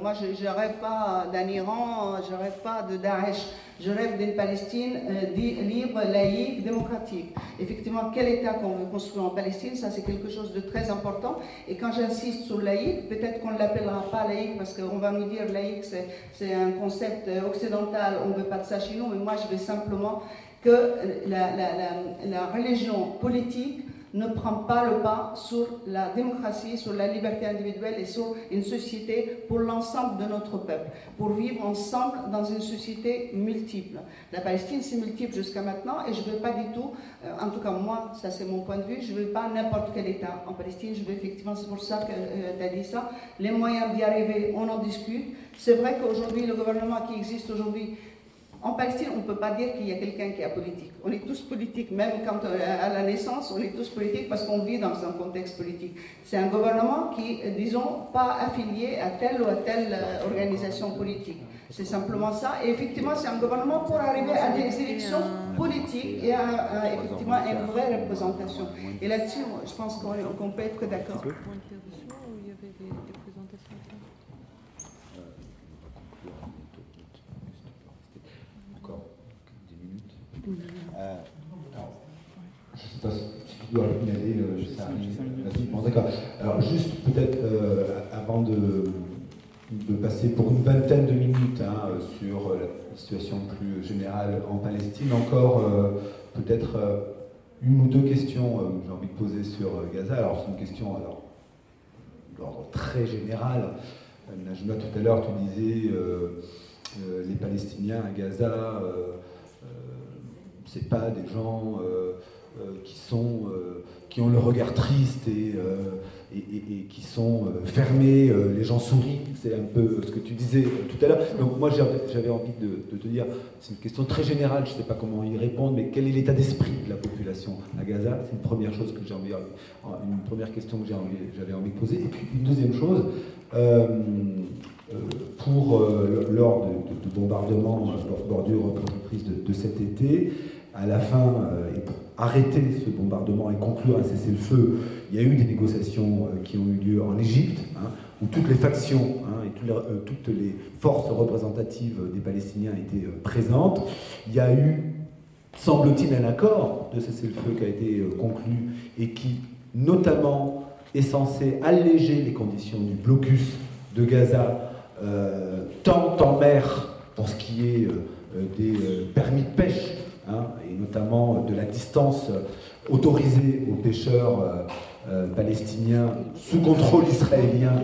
moi, je ne rêve pas d'un Iran, je ne rêve pas de Daesh. Je rêve d'une Palestine libre, laïque, démocratique. Effectivement, quel État qu'on veut construire en Palestine, ça c'est quelque chose de très important. Et quand j'insiste sur laïque, peut-être qu'on ne l'appellera pas laïque parce qu'on va nous dire laïque c'est un concept occidental, on ne veut pas de ça chez nous, mais moi je veux simplement que la religion politique ne prend pas le pas sur la démocratie, sur la liberté individuelle et sur une société pour l'ensemble de notre peuple, pour vivre ensemble dans une société multiple. La Palestine, c'est multiple jusqu'à maintenant et je ne veux pas du tout, en tout cas moi, ça c'est mon point de vue, je ne veux pas n'importe quel État en Palestine, je veux effectivement, c'est pour ça que tu as dit ça, les moyens d'y arriver, on en discute. C'est vrai qu'aujourd'hui, le gouvernement qui existe aujourd'hui, en Palestine, on ne peut pas dire qu'il y a quelqu'un qui est apolitique. On est tous politiques, même quand à la naissance, on est tous politiques parce qu'on vit dans un contexte politique. C'est un gouvernement qui, disons, pas affilié à telle ou à telle organisation politique. C'est simplement ça. Et effectivement, c'est un gouvernement pour arriver à des élections politique et effectivement une vraie représentation. Et là-dessus, je pense qu'on peut être d'accord. Encore 10 minutes. Je ne sais pas si tu dois y aller, vas-y, bon d'accord. Alors juste peut-être avant de passer pour une vingtaine de minutes sur la situation plus générale en Palestine, encore peut-être une ou deux questions que j'ai envie de poser sur Gaza. Alors c'est une question d'ordre très général. Najma, tout à l'heure, tu disais les Palestiniens à Gaza, c'est pas des gens qui ont le regard triste et qui sont fermés, les gens sourient, c'est un peu ce que tu disais tout à l'heure. Donc moi j'avais envie de te dire, c'est une question très générale, je ne sais pas comment y répondre, mais quel est l'état d'esprit de la population à Gaza? C'est une première chose que j'ai envie, une première question que j'avais envie de poser. Et puis une deuxième chose, lors de bombardements, bordures reprises de cet été, à la fin, et pour arrêter ce bombardement et conclure un cessez-le-feu, il y a eu des négociations qui ont eu lieu en Égypte, où toutes les factions et toutes les forces représentatives des Palestiniens étaient présentes. Il y a eu, semble-t-il, un accord de cessez-le-feu qui a été conclu et qui, notamment, est censé alléger les conditions du blocus de Gaza, tant en mer, pour ce qui est des permis de pêche, et notamment de la distance autorisée aux pêcheurs palestiniens sous contrôle israélien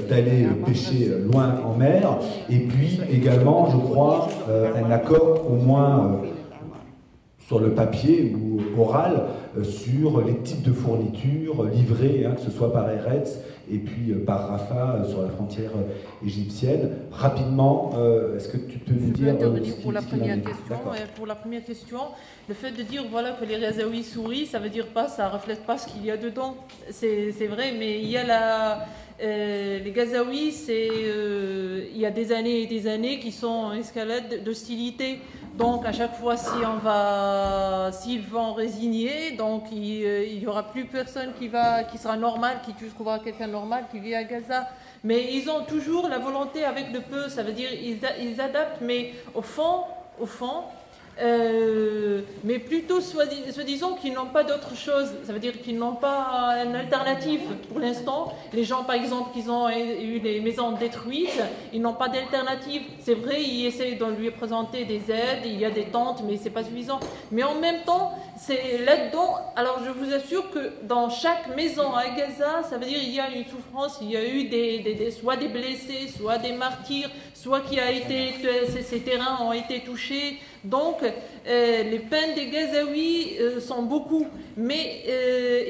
d'aller pêcher loin en mer, et puis également, je crois, un accord au moins sur le papier ou oral sur les types de fournitures livrées, que ce soit par Eretz et puis par Rafah sur la frontière égyptienne. Rapidement, est-ce que tu peux nous dire pour la première question. Pour la première question, le fait de dire voilà que les Gazaouis sourient, ça veut dire pas, ça reflète pas ce qu'il y a dedans. C'est vrai, mais il y a les Gazaouis, il y a des années et des années qui sont en escalade d'hostilité. Donc à chaque fois, s'ils vont résigner, donc il y aura plus personne qui sera normal, qui trouvera quelqu'un normal qui vit à Gaza. Mais ils ont toujours la volonté avec le peu, ça veut dire ils adaptent, mais au fond, mais plutôt soi-disant qu'ils n'ont pas d'autre chose, ça veut dire qu'ils n'ont pas une alternative pour l'instant. Les gens par exemple qui ont eu les maisons détruites, ils n'ont pas d'alternative. C'est vrai, ils essaient de lui présenter des aides, il y a des tentes, mais c'est pas suffisant. Mais en même temps, c'est là-dedans, alors je vous assure que dans chaque maison à Gaza, ça veut dire il y a une souffrance, il y a eu soit des blessés, soit des martyrs, soit ces terrains ont été touchés. Donc, les peines des Gazaouis sont beaucoup, mais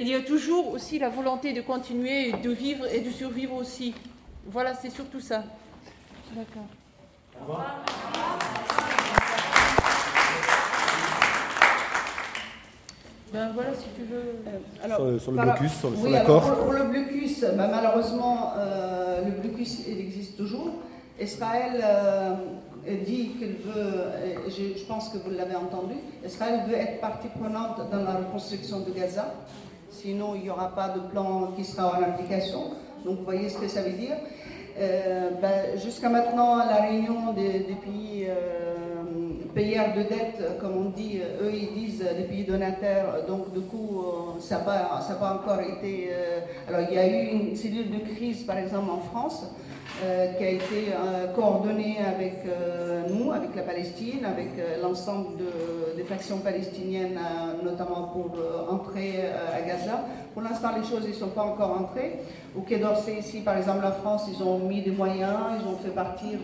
il y a toujours aussi la volonté de continuer de vivre et de survivre aussi. Voilà, c'est surtout ça. D'accord. Au revoir. Ben voilà, si tu veux. Sur le blocus, sur l'accord. Pour le blocus, malheureusement, le blocus il existe toujours. Israël dit qu'il veut, je pense que vous l'avez entendu, Israël veut être partie prenante dans la reconstruction de Gaza, sinon il n'y aura pas de plan qui sera en application. Donc vous voyez ce que ça veut dire. Jusqu'à maintenant, la réunion des pays payeurs de dette, comme on dit, eux ils disent les pays donataires, donc du coup ça n'a pas encore été... alors il y a eu une cellule de crise par exemple en France, qui a été coordonnée avec nous, avec la Palestine, avec l'ensemble des factions palestiniennes, notamment pour entrer à Gaza. Pour l'instant, les choses ne sont pas encore entrées. Au Quai d'Orsay, ici, par exemple, la France, ils ont mis des moyens, ils ont fait partir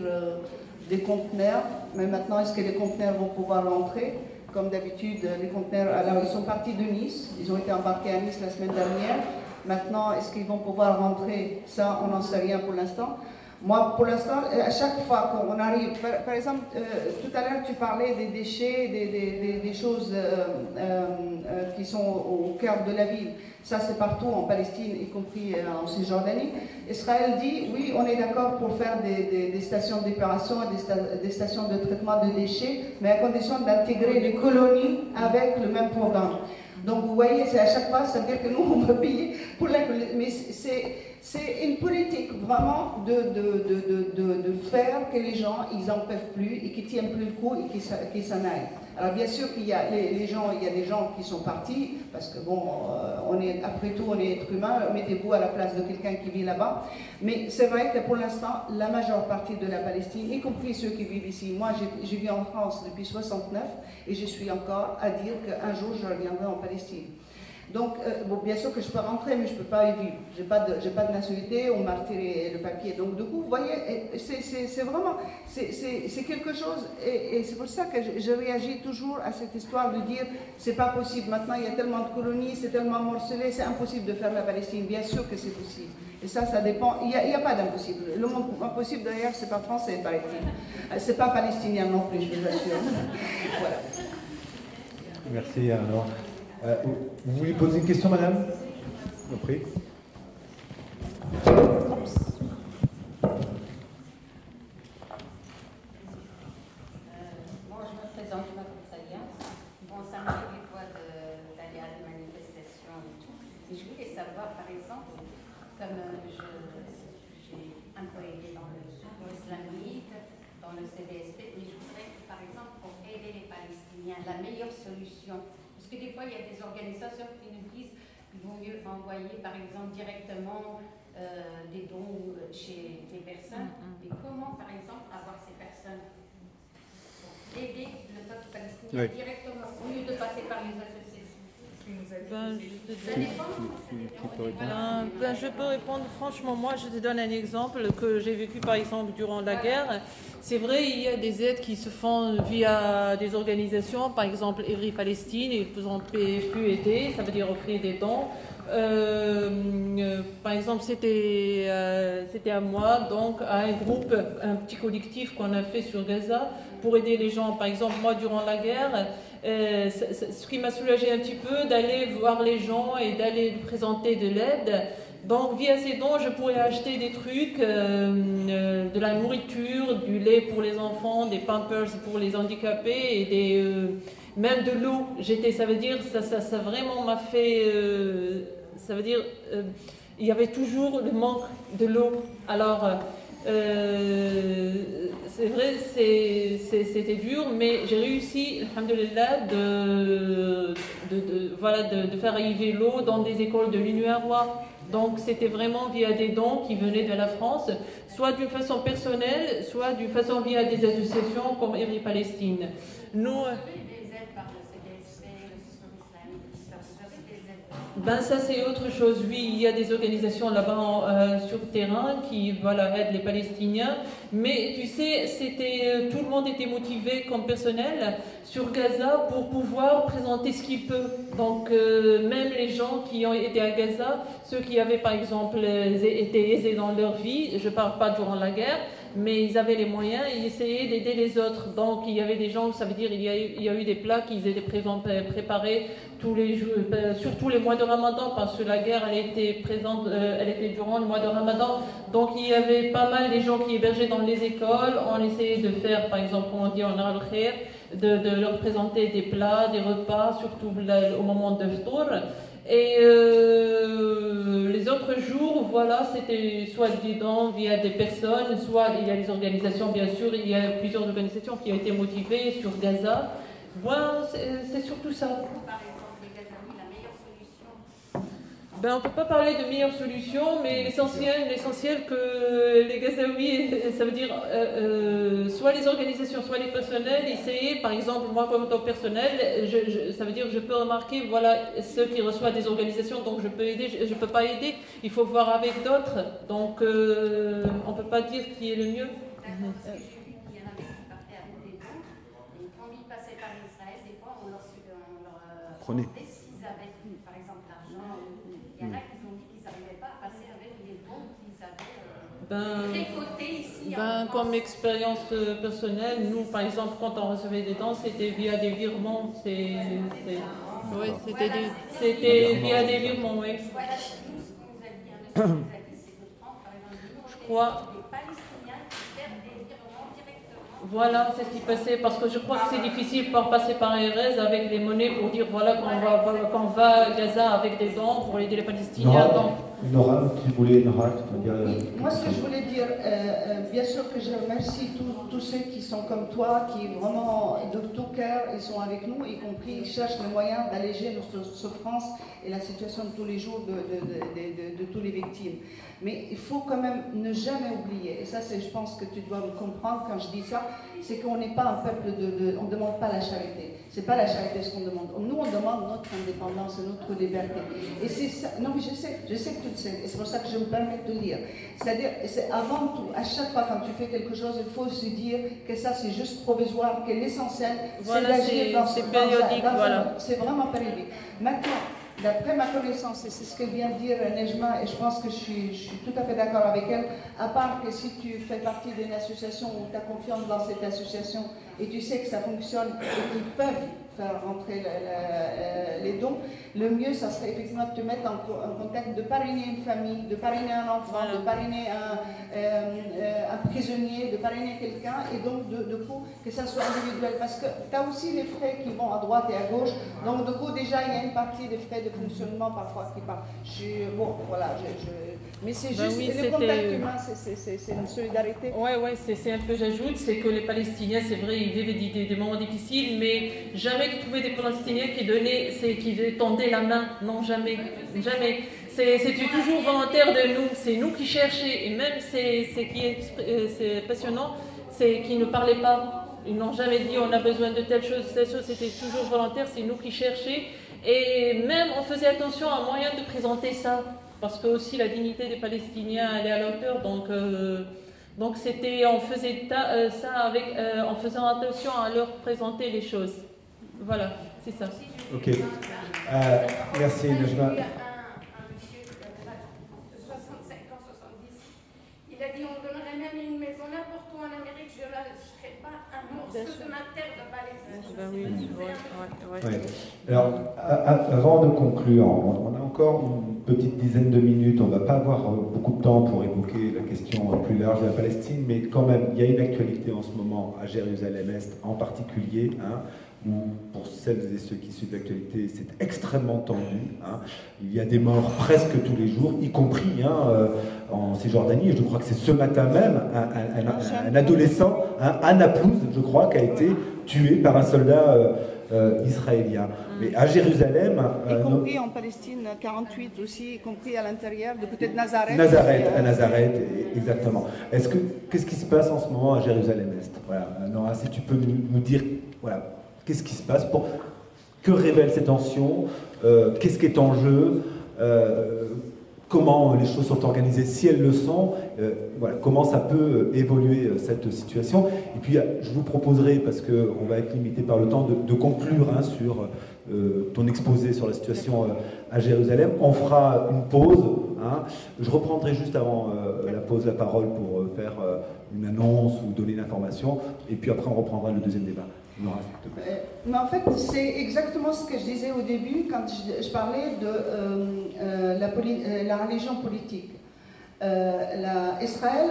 des conteneurs. Mais maintenant, est-ce que les conteneurs vont pouvoir rentrer? Comme d'habitude, les conteneurs, alors ils sont partis de Nice, ils ont été embarqués à Nice la semaine dernière. Maintenant, est-ce qu'ils vont pouvoir rentrer? Ça, on n'en sait rien pour l'instant. Moi, pour l'instant, à chaque fois qu'on arrive, par exemple, tout à l'heure, tu parlais des déchets, des choses qui sont au cœur de la ville. Ça, c'est partout en Palestine, y compris en Cisjordanie. Israël dit, oui, on est d'accord pour faire des stations d'épuration et des stations de traitement de déchets, mais à condition d'intégrer les colonies avec le même programme. Donc, vous voyez, c'est à chaque fois, ça veut dire que nous, on va payer pour la colonie. Mais c'est une politique vraiment de faire que les gens, ils n'en peuvent plus et qu'ils ne tiennent plus le coup et qu'ils s'en aillent. Alors bien sûr qu'il y a il y a des gens qui sont partis, parce que bon, après tout, on est être humain, mettez-vous à la place de quelqu'un qui vit là-bas. Mais c'est vrai que pour l'instant, la majeure partie de la Palestine, y compris ceux qui vivent ici, moi je vis en France depuis 69 et je suis encore à dire qu'un jour je reviendrai en Palestine. Donc, bon, bien sûr que je peux rentrer, mais je ne peux pas y vivre. Je n'ai pas de nationalité, on m'a retiré le papier. Donc, du coup, vous voyez, c'est vraiment, c'est quelque chose, et c'est pour ça que je réagis toujours à cette histoire de dire, c'est pas possible, maintenant il y a tellement de colonies, c'est tellement morcelé, c'est impossible de faire la Palestine. Bien sûr que c'est possible. Et ça dépend, il n'y a pas d'impossible. Le mot impossible, d'ailleurs, c'est pas français, paraît-il. C'est pas palestinien non plus, je vous assure. Voilà. Merci, alors. Vous voulez poser une question, madame? Je vous en prie. Bon, je me présente, je m'appelle Salia. Bon, ça m'arrive des fois d'aller à des manifestations et tout. Et je voulais savoir, par exemple, comme j'ai un peu aidé dans le Secours islamique, dans le CDSP, mais je voudrais, par exemple, pour aider les Palestiniens, la meilleure solution. Parce que des fois, il y a des organisations qui nous disent qu'il vaut mieux envoyer, par exemple, directement des dons chez des personnes. Mais comment, par exemple, avoir ces personnes pour aider le peuple palestinien directement, au lieu de passer par les associations? Je peux répondre franchement. Moi, je te donne un exemple que j'ai vécu par exemple durant la guerre. C'est vrai, il y a des aides qui se font via des organisations, par exemple Evry Palestine, ils ont pu aider, ça veut dire offrir des dons. Par exemple, c'était à moi, donc à un groupe, un petit collectif qu'on a fait sur Gaza pour aider les gens. Par exemple, moi, durant la guerre, ce qui m'a soulagé un petit peu, d'aller voir les gens et d'aller présenter de l'aide. Donc, via ces dons, je pourrais acheter des trucs, de la nourriture, du lait pour les enfants, des pampers pour les handicapés et même de l'eau. Ça veut dire, ça vraiment m'a fait... ça veut dire, il y avait toujours le manque de l'eau. Alors, c'est vrai, c'était dur, mais j'ai réussi, alhamdoulilah, de faire arriver l'eau dans des écoles de l'UNRWA. Donc c'était vraiment via des dons qui venaient de la France, soit d'une façon personnelle, soit d'une façon via des associations comme Evry Palestine. Nous, ben ça c'est autre chose. Oui, il y a des organisations là-bas sur le terrain qui aident les Palestiniens. Mais tu sais, tout le monde était motivé comme personnel sur Gaza pour pouvoir présenter ce qu'il peut. Donc même les gens qui ont été à Gaza, ceux qui avaient par exemple été aisés dans leur vie, je ne parle pas durant la guerre, mais ils avaient les moyens et ils essayaient d'aider les autres. Donc il y avait des gens, ça veut dire il y a eu des plats qui étaient préparés tous les jours, surtout les mois de Ramadan, parce que la guerre elle était durant le mois de Ramadan. Donc il y avait pas mal des gens qui hébergeaient dans les écoles. On essayait de faire, par exemple, comme on dit en arabe, de leur présenter des plats, des repas, surtout au moment de Ftour. Et les autres jours, c'était soit des dons via des personnes, soit il y a des organisations, bien sûr, il y a plusieurs organisations qui ont été motivées sur Gaza. C'est surtout ça. Ben, on ne peut pas parler de meilleure solution, mais l'essentiel que les Gazaouis, ça veut dire soit les organisations, soit les personnels, essayer, par exemple, moi comme tant personnel, ça veut dire je peux remarquer, ceux qui reçoivent des organisations, donc je peux aider, je ne peux pas aider, il faut voir avec d'autres, donc on ne peut pas dire qui est le mieux. Prenez. Il y en a qui ont dit qu'ils n'arrivaient pas à passer avec les dons qu'ils avaient récoltés ici. Comme expérience personnelle, nous, par exemple, quand on recevait des dons, c'était via des virements. Oui, c'était via des virements, oui. Voilà, nous, ce qu'on nous a dit, un monsieur nous a dit, c'est que par exemple, nous, Je crois. des Palestiniens qui faire des virements directement. Voilà, c'est ce qui passait, parce que je crois que c'est difficile de passer par Erez avec les monnaies pour dire voilà qu'on va à Gaza avec des dons pour aider les Palestiniens. Nora, tu voulais Nora, tu peux dire. Moi, ce que je voulais dire, bien sûr que je remercie tous ceux qui sont comme toi, qui vraiment de tout cœur, ils sont avec nous, y compris ils cherchent les moyens d'alléger notre souffrance et la situation de tous les jours de tous les victimes. Mais il faut quand même ne jamais oublier, et ça, je pense que tu dois me comprendre quand je dis ça, c'est qu'on n'est pas un peuple on ne demande pas la charité. C'est pas la charité ce qu'on demande. Nous, on demande notre indépendance et notre liberté. Et c'est ça. Non, mais je sais que tu le sais. Et c'est pour ça que je me permets de le dire. C'est-à-dire, c'est avant tout, à chaque fois quand tu fais quelque chose, il faut se dire que ça, c'est juste provisoire, que l'essentiel, voilà, c'est d'agir c'est périodique, voilà. C'est vraiment périodique. Maintenant, d'après ma connaissance, et c'est ce que vient de dire Nejma, et je pense que je suis tout à fait d'accord avec elle, à part que si tu fais partie d'une association où tu as confiance dans cette association et tu sais que ça fonctionne et qu'ils peuvent faire rentrer les dons, le mieux, ça serait effectivement de te mettre en contact, de parrainer une famille, de parrainer un enfant, de parrainer un prisonnier, de parrainer quelqu'un, et donc de coup, que ça soit individuel. Parce que tu as aussi les frais qui vont à droite et à gauche, donc de coup, déjà, il y a une partie des frais de fonctionnement parfois qui part. Bon, voilà, mais c'est juste le contact humain, c'est une solidarité. Oui, c'est un peu, j'ajoute, c'est que les Palestiniens, c'est vrai, ils vivaient des moments difficiles, mais jamais tu trouvais des Palestiniens qui tendaient la main. Non, jamais. Jamais. C'est toujours volontaire de nous. C'est nous qui cherchons. Et même, c'est passionnant, c'est qu'ils ne parlaient pas. Ils n'ont jamais dit on a besoin de telle chose. C'était toujours volontaire. C'est nous qui cherchions. Et même, on faisait attention à un moyen de présenter ça. Parce que aussi la dignité des Palestiniens, elle est à la hauteur. Donc on faisait ça en faisant attention à leur présenter les choses. Voilà, c'est ça. Ok. Merci, Nejma. Il y a un monsieur de 65 ans, 70. Il a dit on donnerait même une maison n'importe où en Amérique, je ne lâcherai pas un morceau de ma terre de Palestine. Ouais. Alors, avant de conclure, on a encore une petite dizaine de minutes. On ne va pas avoir beaucoup de temps pour évoquer la question plus large de la Palestine, mais quand même, il y a une actualité en ce moment à Jérusalem-Est en particulier, où pour celles et ceux qui suivent l'actualité, c'est extrêmement tendu. Il y a des morts presque tous les jours, y compris en Cisjordanie. Et je crois que c'est ce matin même un adolescent, à Naplouse, je crois, qui a été tué par un soldat israélien. Mais à Jérusalem... y compris en Palestine 48 aussi, y compris à l'intérieur, de côté de Nazareth. À Nazareth, exactement. Qu'est-ce qui se passe en ce moment à Jérusalem-Est? Voilà, Nora, si tu peux nous dire... Voilà. Qu'est-ce qui se passe? Que révèlent ces tensions? Qu'est-ce qui est en jeu? Comment les choses sont organisées, si elles le sont? Voilà, comment ça peut évoluer cette situation? Et puis, je vous proposerai, parce qu'on va être limité par le temps, de conclure sur ton exposé sur la situation à Jérusalem. On fera une pause. Je reprendrai juste avant la pause la parole pour faire une annonce ou donner une information. Et puis après, on reprendra le deuxième débat. Mais en fait, c'est exactement ce que je disais au début quand je parlais de la religion politique. Israël,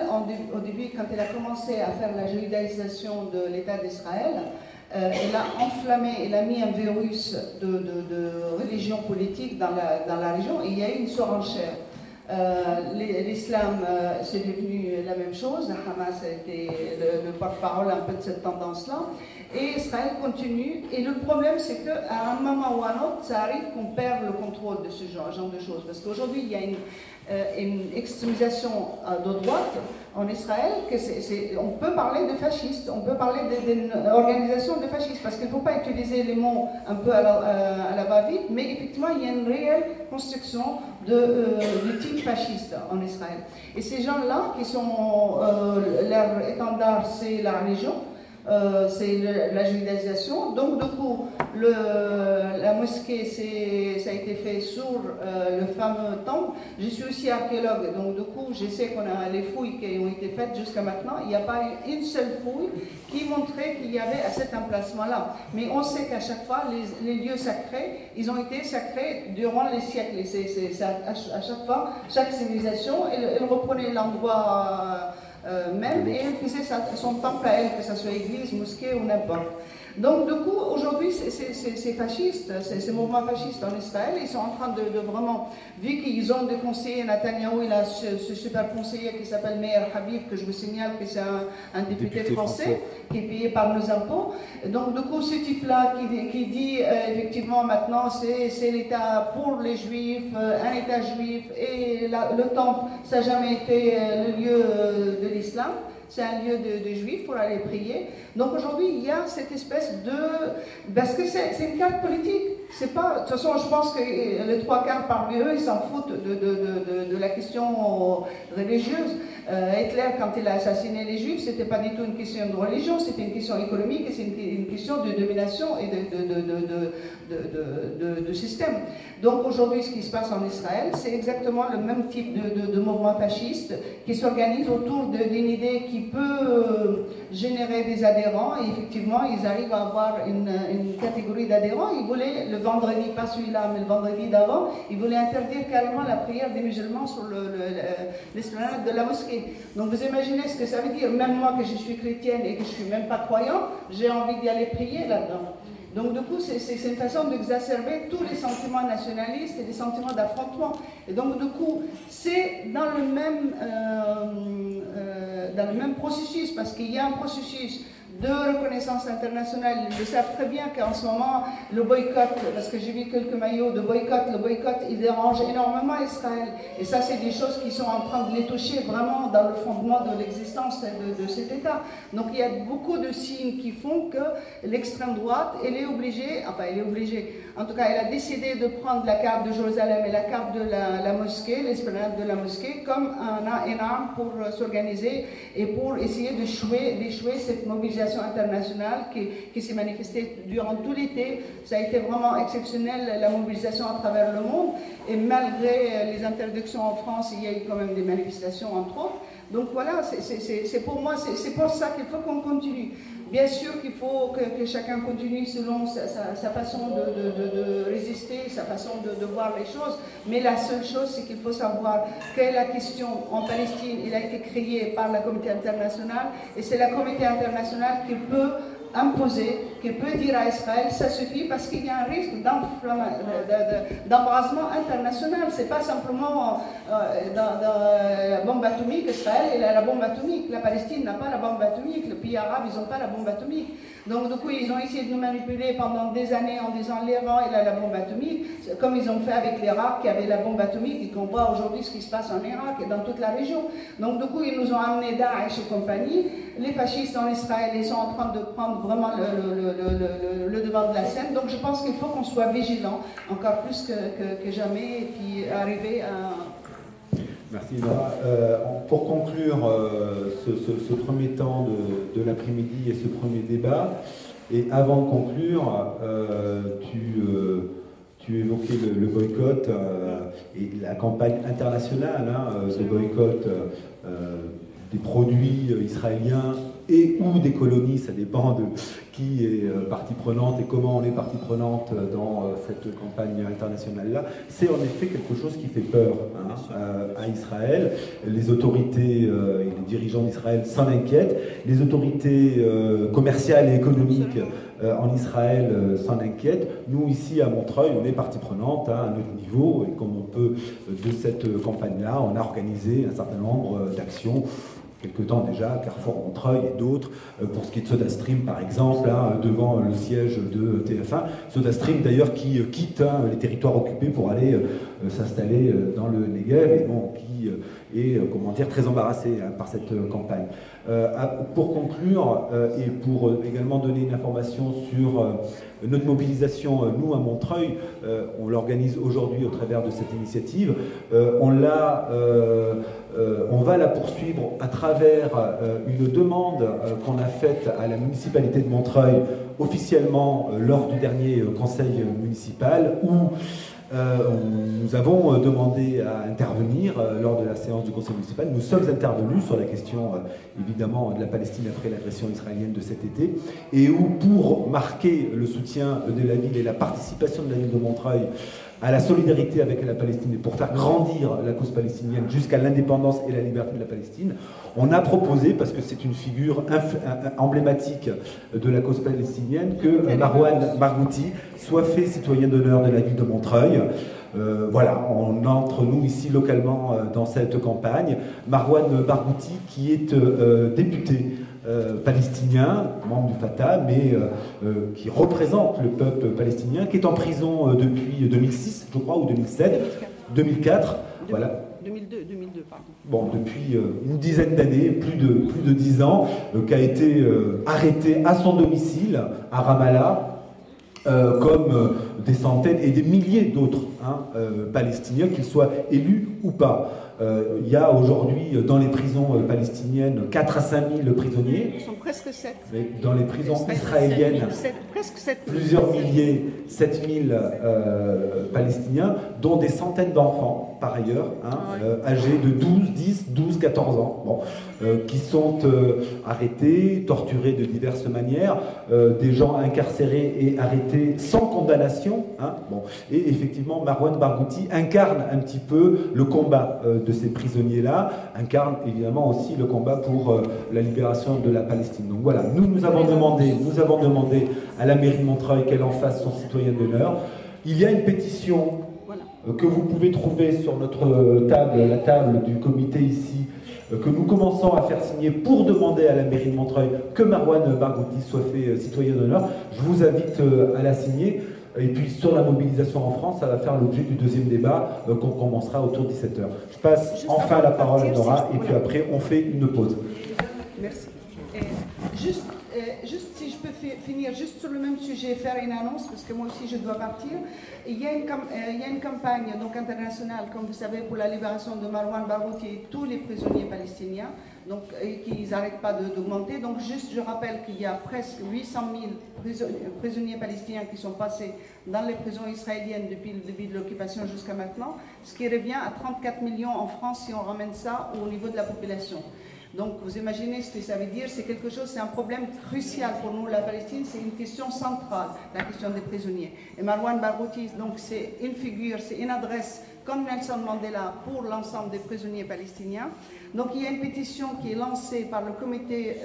au début, quand elle a commencé à faire la judaïsation de l'État d'Israël, elle a enflammé, elle a mis un virus de religion politique dans la région, et il y a eu une surenchère. L'islam, c'est devenu la même chose. Hamas a été le porte-parole un peu de cette tendance-là. Et Israël continue. Et le problème, c'est qu'à un moment ou à un autre, ça arrive qu'on perd le contrôle de ce genre de choses. Parce qu'aujourd'hui, il y a une extrémisation de droite en Israël. On peut parler de fascistes, on peut parler d'une organisation de fascistes. Parce qu'il ne faut pas utiliser les mots un peu à la va-vite. Mais effectivement, il y a une réelle construction du type fasciste en Israël. Et ces gens-là, qui sont leur étendard, c'est la religion, c'est la judaïsation. Donc, du coup, La mosquée, ça a été fait sur le fameux temple. Je suis aussi archéologue, donc du coup, je sais qu'on a les fouilles qui ont été faites jusqu'à maintenant. Il n'y a pas eu une seule fouille qui montrait qu'il y avait à cet emplacement-là. Mais on sait qu'à chaque fois, les lieux sacrés, ils ont été sacrés durant les siècles. À chaque fois, chaque civilisation, elle reprenait l'endroit même et elle faisait son temple à elle, que ce soit église, mosquée ou n'importe. Donc, du coup, aujourd'hui, ces fascistes, ces mouvements fascistes en Israël, ils sont en train de vraiment, vu qu'ils ont des conseillers, Netanyahou, il a ce super conseiller qui s'appelle Meir Habib, que je vous signale que c'est un député français qui est payé par nos impôts. Donc, du coup, ce type-là qui dit, effectivement, maintenant, c'est l'État pour les Juifs, un État juif, et le temple, ça n'a jamais été le lieu de l'islam. C'est un lieu de juifs pour aller prier. Donc aujourd'hui, il y a cette espèce de... Parce que c'est une carte politique. C'est pas... De toute façon, je pense que les 3/4 parmi eux, ils s'en foutent de la question religieuse. Hitler, quand il a assassiné les juifs, c'était pas du tout une question de religion, c'était une question économique et c'est une question de domination et de système. Donc aujourd'hui, ce qui se passe en Israël, c'est exactement le même type de mouvement fasciste qui s'organise autour d'une idée qui peut générer des adhérents et effectivement, ils arrivent à avoir une catégorie d'adhérents. Ils voulaient, le vendredi, pas celui-là, mais le vendredi d'avant, ils voulaient interdire carrément la prière des musulmans sur l'esplanade de la mosquée. Donc vous imaginez ce que ça veut dire. Même moi que je suis chrétienne et que je ne suis même pas croyant, j'ai envie d'y aller prier là-dedans. Donc du coup, c'est une façon d'exacerber tous les sentiments nationalistes et les sentiments d'affrontement. Et donc du coup, c'est dans le même processus, parce qu'il y a un processus de reconnaissance internationale. Ils le savent très bien qu'en ce moment, le boycott, parce que j'ai vu quelques maillots de boycott, le boycott, il dérange énormément Israël. Et ça, c'est des choses qui sont en train de les toucher vraiment dans le fondement de l'existence de cet État. Donc il y a beaucoup de signes qui font que l'extrême droite, elle est obligée, en tout cas, elle a décidé de prendre la carte de Jérusalem et la carte de la mosquée, l'esplanade de la mosquée, comme une arme pour s'organiser et pour essayer d'échouer cette mobilisation internationale qui s'est manifestée durant tout l'été. Ça a été vraiment exceptionnel, la mobilisation à travers le monde. Et malgré les interdictions en France, il y a eu quand même des manifestations, entre autres. Donc voilà, c'est pour moi, c'est pour ça qu'il faut qu'on continue. Bien sûr qu'il faut que chacun continue selon sa façon de résister, sa façon de voir les choses. Mais la seule chose, c'est qu'il faut savoir que la question en Palestine, elle a été créée par la communauté internationale. Et c'est la communauté internationale qui peut imposer, qui peut dire à Israël, ça suffit, parce qu'il y a un risque d'embrasement international. C'est pas simplement la bombe atomique. Israël, il a la bombe atomique. La Palestine n'a pas la bombe atomique. Le pays arabe, ils n'ont pas la bombe atomique. Donc, du coup, ils ont essayé de nous manipuler pendant des années en disant l'Iran, il a la bombe atomique, comme ils ont fait avec l'Irak, qui avait la bombe atomique, et qu'on voit aujourd'hui ce qui se passe en Irak et dans toute la région. Donc, du coup, ils nous ont amené Daesh et compagnie. Les fascistes en Israël, ils sont en train de prendre vraiment le devant de la scène. Donc, je pense qu'il faut qu'on soit vigilant, encore plus que jamais, et puis arriver à... Merci Nora. Pour conclure ce premier temps de l'après-midi et ce premier débat, et avant de conclure, tu évoquais le boycott et la campagne internationale de boycott des produits israéliens et ou des colonies, ça dépend de qui est partie prenante et comment on est partie prenante dans cette campagne internationale-là. C'est en effet quelque chose qui fait peur à Israël. Les autorités et les dirigeants d'Israël s'en inquiètent. Les autorités commerciales et économiques en Israël s'en inquiètent. Nous, ici à Montreuil, on est partie prenante à notre niveau, et comme on peut de cette campagne-là, on a organisé un certain nombre d'actions quelque temps déjà, Carrefour Montreuil et d'autres, pour ce qui est de SodaStream par exemple, devant le siège de TF1. SodaStream d'ailleurs qui quitte les territoires occupés pour aller s'installer dans le Negev, et bon, qui comment dire, très embarrassés par cette campagne. Pour conclure, et pour également donner une information sur notre mobilisation, nous à Montreuil, on l'organise aujourd'hui au travers de cette initiative. On va la poursuivre à travers une demande qu'on a faite à la municipalité de Montreuil officiellement lors du dernier conseil municipal où nous avons demandé à intervenir lors de la séance du conseil municipal. Nous sommes intervenus sur la question évidemment de la Palestine après l'agression israélienne de cet été et où, pour marquer le soutien de la ville et la participation de la ville de Montreuil à la solidarité avec la Palestine et pour faire grandir la cause palestinienne jusqu'à l'indépendance et la liberté de la Palestine, on a proposé, parce que c'est une figure emblématique de la cause palestinienne, que Marwan Barghouti soit fait citoyen d'honneur de la ville de Montreuil. Voilà, on entre nous ici localement dans cette campagne. Marwan Barghouti qui est député palestinien, membre du Fatah, mais qui représente le peuple palestinien, qui est en prison depuis 2006, je crois, ou 2007, 2004, voilà. 2002, pardon. Bon, depuis une dizaine d'années, plus de 10 ans, qui a été arrêté à son domicile, à Ramallah, comme des centaines et des milliers d'autres Palestiniens, qu'ils soient élus ou pas. Il y a aujourd'hui dans les prisons palestiniennes 4 à 5 000 prisonniers. Ils sont presque 7. Mais dans les prisons israéliennes, presque 7 plusieurs milliers, 7 000 Palestiniens, dont des centaines d'enfants, par ailleurs, âgés de 12, 10, 12, 14 ans, qui sont arrêtés, torturés de diverses manières, des gens incarcérés et arrêtés sans condamnation. Et effectivement, Marwan Barghouti incarne un petit peu le combat de ces prisonniers-là, incarne évidemment aussi le combat pour la libération de la Palestine. Donc voilà, nous avons demandé à la mairie de Montreuil qu'elle en fasse son citoyen d'honneur. Il y a une pétition que vous pouvez trouver sur notre table, la table du comité ici, que nous commençons à faire signer pour demander à la mairie de Montreuil que Marwan Barghouti soit fait citoyen d'honneur. Je vous invite à la signer. Et puis sur la mobilisation en France, ça va faire l'objet du deuxième débat qu'on commencera autour de 17h. Je passe enfin la parole à Nora et puis après on fait une pause. Merci. Juste si je peux finir juste sur le même sujet, faire une annonce, parce que moi aussi je dois partir. Il y a une campagne donc internationale, comme vous savez, pour la libération de Marwan Barghouti et tous les prisonniers palestiniens, donc qui n'arrêtent pas d'augmenter. Donc juste je rappelle qu'il y a presque 800 000 prisonniers palestiniens qui sont passés dans les prisons israéliennes depuis le début de l'occupation jusqu'à maintenant, ce qui revient à 34 millions en France si on ramène ça au niveau de la population. Donc vous imaginez ce que ça veut dire, c'est quelque chose, c'est un problème crucial pour nous, la Palestine, c'est une question centrale, la question des prisonniers. Et Marwan Barghouti, donc c'est une figure, c'est une adresse comme Nelson Mandela pour l'ensemble des prisonniers palestiniens. Donc il y a une pétition qui est lancée par le comité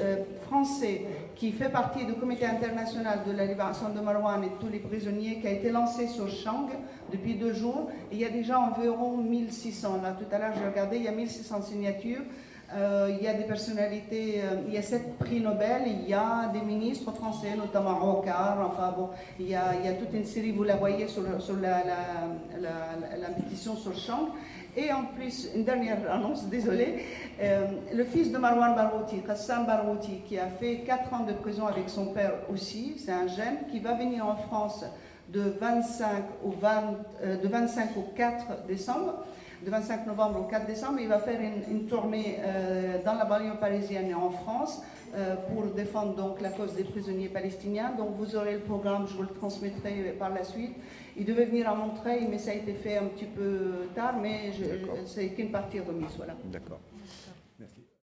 français qui fait partie du comité international de la libération de Marwan et de tous les prisonniers, qui a été lancée sur Shang depuis 2 jours. Et il y a déjà environ 1600, là tout à l'heure j'ai regardé, il y a 1600 signatures. Il y a des personnalités, il y a 7 prix Nobel, il y a des ministres français, notamment Rocard, enfin bon, il y a toute une série, vous la voyez sur la pétition sur Shang. Et en plus, une dernière annonce, désolé, le fils de Marwan Barghouti, Qassam Barghouti, qui a fait 4 ans de prison avec son père aussi, c'est un jeune, qui va venir en France de 25 au 4 décembre. De 25 novembre au 4 décembre, il va faire une tournée dans la banlieue parisienne et en France pour défendre donc la cause des prisonniers palestiniens. Donc vous aurez le programme, je vous le transmettrai par la suite. Il devait venir à Montreuil, mais ça a été fait un petit peu tard, mais c'est qu'une partie remise. Voilà. D'accord.